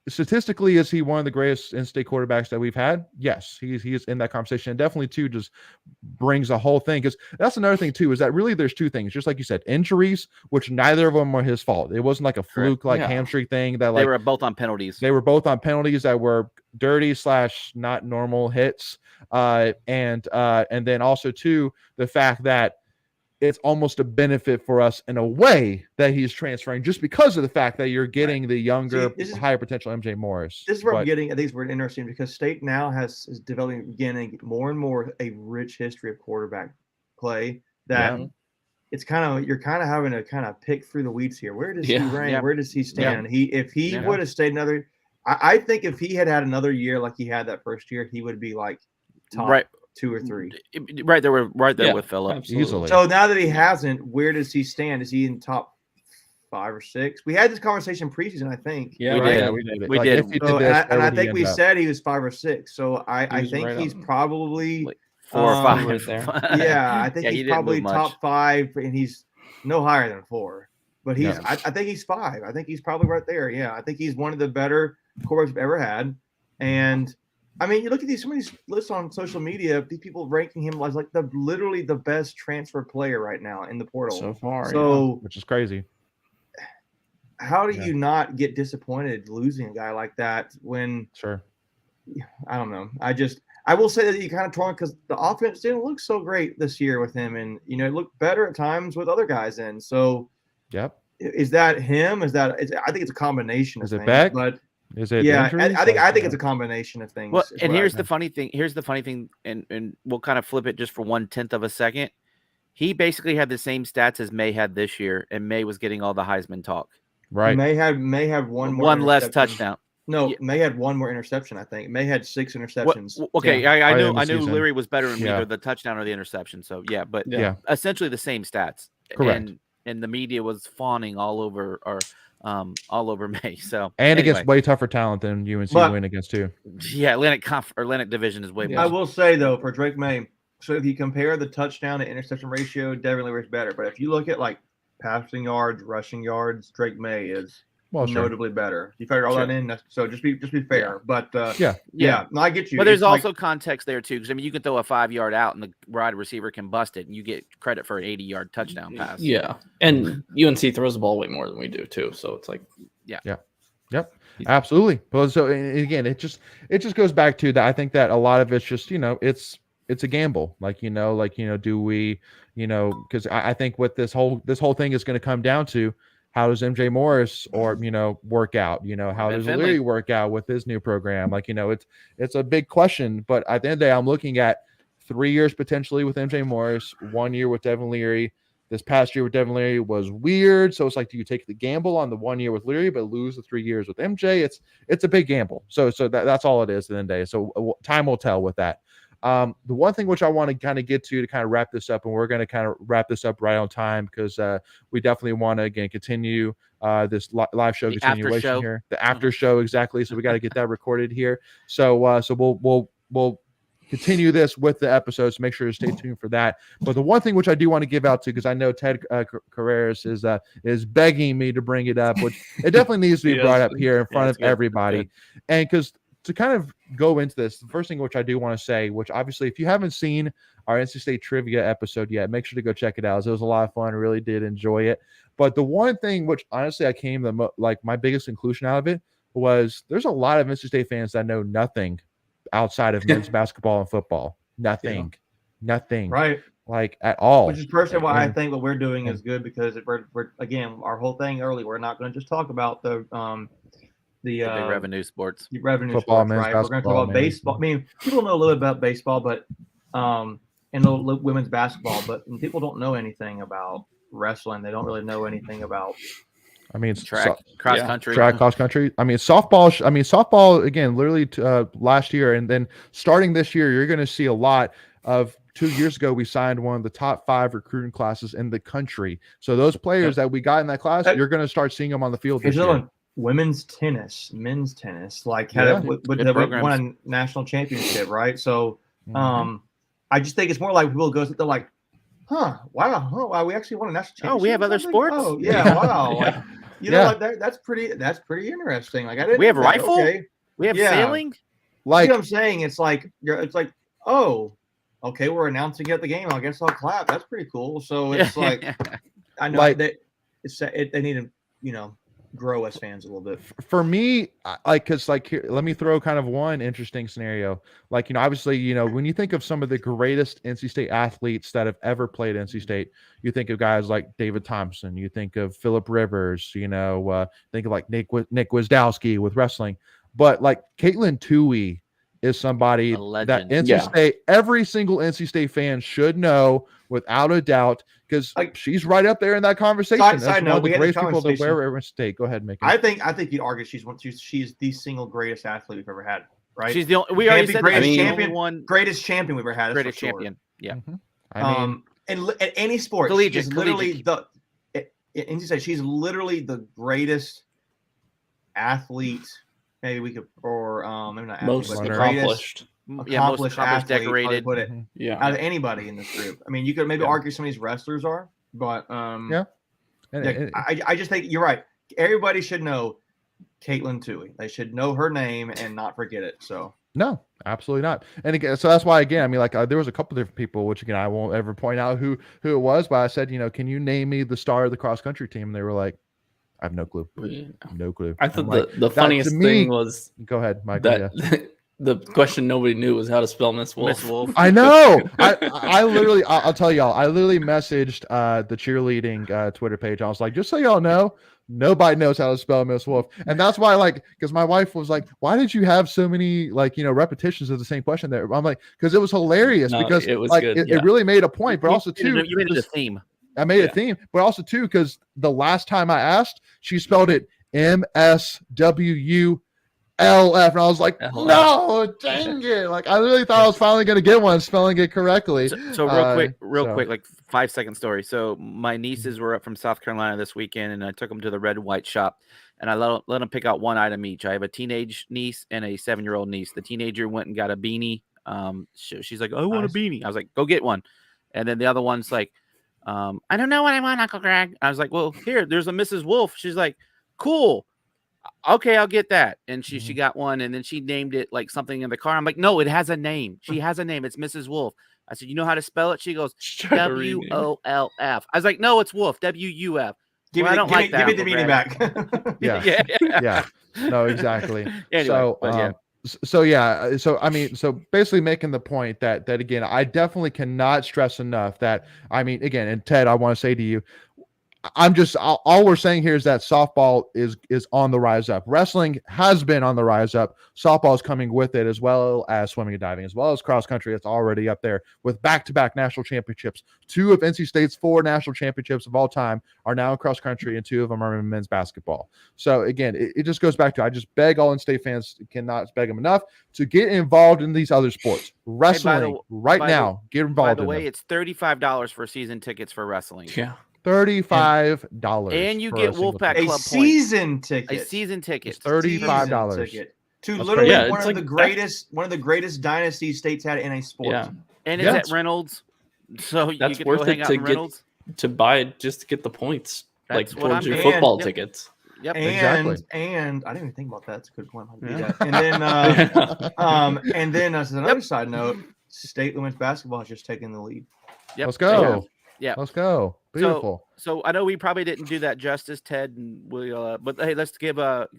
statistically, is he one of the greatest in-state quarterbacks that we've had? Yes, he is in that conversation. And definitely, too, just brings the whole thing, because that's another thing too, is that really there's 2 things, just like you said, injuries, which neither of them were his fault. It wasn't like a fluke, hamstring thing that they were both on penalties. They were both on penalties that were dirty / not normal hits, and then also too the fact that it's almost a benefit for us in a way that he's transferring, just because of the fact that you're getting the younger, higher potential MJ Morris. This is where I'm getting. I think it's very interesting, because State now is developing, beginning more and more a rich history of quarterback play. That it's you're having to kind of pick through the weeds here. Where does he rank? Yeah. Where does he stand? If he would have stayed another, I think if he had another year like he had that first year, he would be like top 2 or 3. Right there, with Phillip. Easily. So now that he hasn't, where does he stand? Is he in top 5 or 6? We had this conversation preseason, I think. Yeah, we did. And I think we said he was 5 or 6. So I think he's probably 4 or 5 right there. Yeah, I think he's probably top 5, and he's no higher than 4. But he's, I think he's 5. I think he's probably right there. Yeah, I think he's one of the better quarterbacks we've ever had. And I mean, you look at some of these lists on social media, these people ranking him as like literally the best transfer player right now in the portal so far. Which is crazy. How do you not get disappointed losing a guy like that when? Sure. I don't know. I will say that you kind of torn, because the offense didn't look so great this year with him, and it looked better at times with other guys in. So, is that him? I think it's a combination. Is it Beck? But is it? Yeah, I think it's a combination of things. Well, and here's the funny thing. And we'll kind of flip it just for 1/10 of a second. He basically had the same stats as May had this year, and May was getting all the Heisman talk. Right. May have one less touchdown. No, May had 1 more interception. I think May had 6 interceptions. Okay, I knew Leary was better in either the touchdown or the interception. So but essentially the same stats. Correct. And the media was fawning all over May. So against way tougher talent than UNC win against too. Yeah, Atlantic Division is way better. I will say though, for Drake May, so if you compare the touchdown to interception ratio, Devin Leary's better. But if you look at like passing yards, rushing yards, Drake May is notably better. You factor all that in, so just be fair. But no, I get you. But there's also context there too, because I mean, you can throw a 5-yard out and the wide receiver can bust it, and you get credit for an 80-yard touchdown pass. Yeah, and UNC throws the ball way more than we do too, so it's like Yep. Absolutely. Well, so again, it just goes back to that. I think that a lot of it's just it's a gamble. Do we because I think what this whole thing is going to come down to. How does MJ Morris work out? How does Leary work out with his new program? It's a big question. But at the end of the day, I'm looking at 3 years potentially with MJ Morris, 1 year with Devin Leary. This past year with Devin Leary was weird. So it's like, do you take the gamble on the 1 year with Leary, but lose the 3 years with MJ? It's a big gamble. So that's all it is at the end of the day. So time will tell with that. The one thing which I want to kind of get to kind of wrap this up, and we're going to kind of wrap this up right on time, because we definitely want to again continue this live show continuation here, the after show exactly. So we got to get that recorded here. So we'll continue this with the episodes. Make sure to stay tuned for that. But the one thing which I do want to give out to, because I know Ted Carreras is begging me to bring it up, which it definitely needs to be brought up here in front of everybody. And because to kind of go into this, the first thing which I do want to say, which obviously if you haven't seen our NC State trivia episode yet, make sure to go check it out. It was a lot of fun. I really did enjoy it. But the one thing which honestly I came my biggest conclusion out of it was there's a lot of NC State fans that know nothing outside of men's basketball and football. Nothing. Right. Like at all. Which is personally why I think what we're doing is good, because we're again, our whole thing early, we're not going to just talk about the big revenue sports. The revenue football, sports, right? We're going to talk about baseball. I mean, people know a little bit about baseball, but and women's basketball, but people don't know anything about wrestling. They don't really know anything about track, cross country. Track, cross country. Softball again, literally last year, and then starting this year, you're going to see a lot of. 2 years ago, we signed one of the top 5 recruiting classes in the country. So those players that we got in that class, you're going to start seeing them on the field this year. Women's tennis, men's tennis, won a national championship, right? So, I just think it's more like people go, they're like, wow, we actually won a national championship. Oh, we have other sports. Oh, yeah, wow. Like, that's pretty interesting. Like, I didn't. We have rifle. Okay. We have sailing. Like, you know what I'm saying? It's like oh. Okay, we're announcing it at the game. I guess I'll clap. That's pretty cool. So it's like, I know that they need to, grow as fans a little bit. For me, here, let me throw kind of one interesting scenario. Obviously, when you think of some of the greatest NC State athletes that have ever played NC State, you think of guys like David Thompson. You think of Phillip Rivers. Think of like Nick Wisdowski with wrestling. But like Caitlin Tuohy is somebody that NC State, every single NC State fan should know without a doubt, because she's right up there in that conversation. That's one of the greatest people to wear at State. Go ahead, Macon. I think you'd argue she's the single greatest athlete we've ever had. Right? She's the only. We already said greatest champion we've ever had. Greatest champion. Yeah. And at any sport, she's literally NC State. She's literally the greatest athlete. Maybe we could, or maybe not most accomplished, athlete, decorated. Put it, out of anybody in this group. I mean, you could maybe argue some of these wrestlers are, but I just think you're right. Everybody should know Caitlin Tuohy. They should know her name and not forget it. So no, absolutely not. And again, so that's why there was a couple different people, which again I won't ever point out who it was, but I said, can you name me the star of the cross country team? And they were like, I have no clue. No clue. I thought the funniest thing was. Go ahead, Michael. The question nobody knew was how to spell Miss Wolf. Miss Wolf. I know. I literally, I'll tell y'all. I literally messaged the cheerleading Twitter page. I was like, just so y'all know, nobody knows how to spell Miss Wolf, and that's why, because my wife was like, "Why did you have so many repetitions of the same question there?" I'm like, because it was hilarious. Because it was good. It really made a point, but also too, you made it a theme. I made a theme, but also too, because the last time I asked, she spelled it MSWULF, and I was like, no, dang it! Like I really thought I was finally going to get one spelling it correctly. So real quick, like 5-second story. So my nieces were up from South Carolina this weekend, and I took them to the Red and White shop, and I let them pick out one item each. I have a teenage niece and a 7-year-old niece. The teenager went and got a beanie. She's like, I want a beanie. I was like, go get one, and then the other one's like, I don't know what I want, Uncle Greg. I was like, well, here, there's a Mrs. Wolf. She's like, cool. Okay, I'll get that. And she got one, and then she named it like something in the car. I'm like, no, it has a name. She has a name. It's Mrs. Wolf. I said, you know how to spell it? She goes, WOLF. I was like, no, it's Wolf. WUF. Give me the meaning back. Yeah. No, exactly. Anyway, So basically making the point that again, I definitely cannot stress enough that, again, and Ted, I want to say to you, all we're saying here is that softball is on the rise up. Wrestling has been on the rise up. Softball is coming with it, as well as swimming and diving, as well as cross country. It's already up there with back-to-back national championships. 2 of NC State's 4 national championships of all time are now in cross country, and 2 of them are in men's basketball. So again, it just goes back to, I just beg all in-state fans, cannot beg them enough, to get involved in these other sports. Wrestling now, get involved. By the way, it's $35 for season tickets for wrestling. Yeah. $35, and you get Wolfpack Club season ticket. A season ticket. $35. to That's literally crazy. one of the greatest dynasties states had in a sport. Yeah, And it's at Reynolds, so you that's get worth to go it hang out to in Reynolds. to buy it just to get the points, That's like what towards I'm your getting. football Yep. tickets. Yep. Exactly. And I didn't even think about that. That's a good point. I'll do Yeah. that. And then as another side note, state women's basketball has just taken the lead. Yep. Let's go. Yeah. Let's go. Beautiful. So I know we probably didn't do that justice, Ted, and but hey, let's give Mr.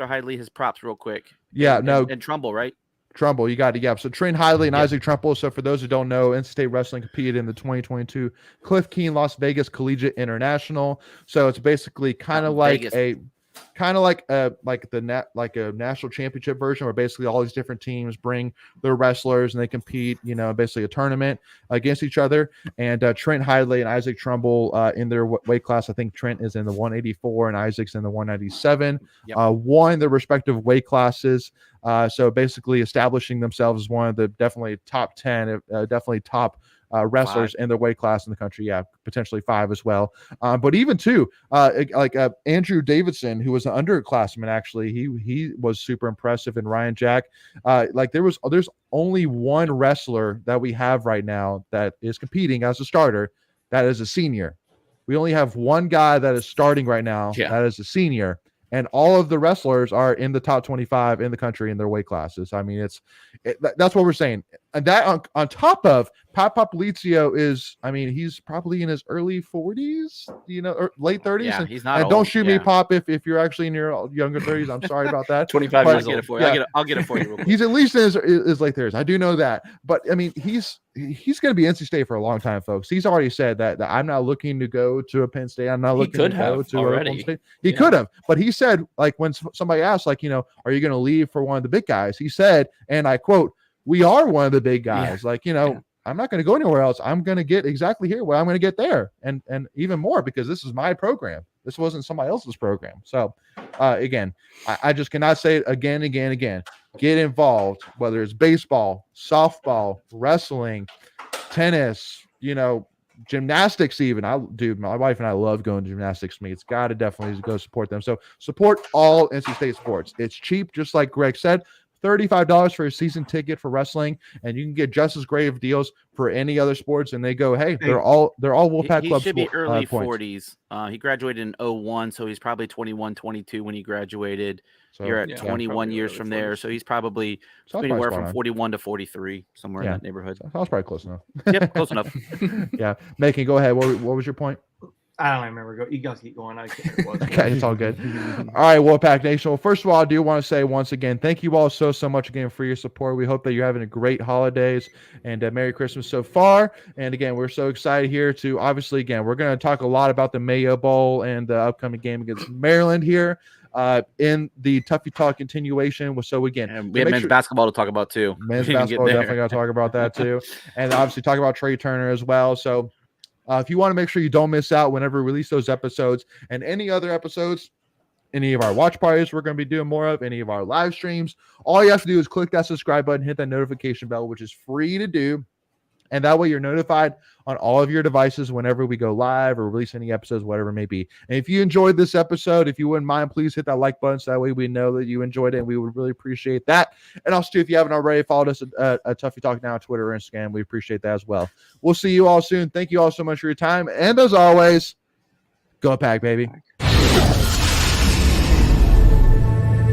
Hidley his props real quick. Yeah, and Trumbull, right? Trumbull, you got it. Yeah. So Trent Hidley and Isaac Trumbull. So for those who don't know, NC State Wrestling competed in the 2022 Cliff Keen Las Vegas Collegiate International. So it's basically kind of like a national championship version where basically all these different teams bring their wrestlers and they compete, basically a tournament against each other. And Trent Hidley and Isaac Trumbull in their weight class, I think Trent is in the 184 and Isaac's in the 197, won their respective weight classes. So basically establishing themselves as one of the definitely top 10, definitely top wrestlers in their weight class in the country. Yeah, potentially 5 as well. But even 2, Andrew Davidson, who was an underclassman, actually, he was super impressive. And Ryan Jack, there's only one wrestler that we have right now that is competing as a starter that is a senior. We only have one guy that is starting right now that is a senior. And all of the wrestlers are in the top 25 in the country in their weight classes. I mean, that's what we're saying. And that on top of Pat Popolizio he's probably in his early 40s, or late 30s. Yeah, and, he's not and old. Don't shoot me, Pop, if you're actually in your younger 30s. I'm sorry about that. 25 years old. I'll get it for you real quick. He's at least in his late 30s. I do know that. But, I mean, he's going to be NC State for a long time, folks. He's already said that I'm not looking to go to a Penn State. I'm not looking to go to Oklahoma State. He could have. But he said, when somebody asked, are you going to leave for one of the big guys? He said, and I quote, "We are one of the big guys." I'm not going to go anywhere else. I'm going to get exactly here where I'm going to get there. And even more because this is my program. This wasn't somebody else's program. So, again, I just cannot say it again. Get involved, whether it's baseball, softball, wrestling, tennis, gymnastics even. My wife and I love going to gymnastics meets. Got to definitely go support them. So support all NC State sports. It's cheap, just like Greg said. $35 for a season ticket for wrestling, and you can get just as great of deals for any other sports. And they go, hey, they're all Wolfpack Club. He should be early 40s. He graduated in 01, so he's probably 21, 22 when he graduated. So you're at 21 years from there, so he's probably anywhere from 41 to 43, somewhere in that neighborhood. I was probably close enough. Yep, close enough. Yeah, Macon, go ahead. What was your point? I don't remember. You guys keep going. I can't remember. Okay, it's all good. All right, Wolfpack Nation. Well, first of all, I do want to say once again, thank you all so much again for your support. We hope that you're having a great holidays and Merry Christmas so far. And again, we're so excited here to obviously, again, we're going to talk a lot about the Mayo Bowl and the upcoming game against Maryland here in the Tuffy Talk continuation. So again, and we have men's basketball to talk about too. Men's basketball, definitely got to talk about that too. And obviously talk about Trey Turner as well. So if you want to make sure you don't miss out whenever we release those episodes and any other episodes, any of our watch parties we're going to be doing more of, any of our live streams, all you have to do is click that subscribe button, hit that notification bell, which is free to do. And that way you're notified on all of your devices whenever we go live or release any episodes, whatever it may be. And if you enjoyed this episode, if you wouldn't mind, please hit that like button so that way we know that you enjoyed it, and we would really appreciate that. And also, too, if you haven't already followed us at Tuffy Talk Now on Twitter or Instagram, we appreciate that as well. We'll see you all soon. Thank you all so much for your time. And as always, go Pack, baby.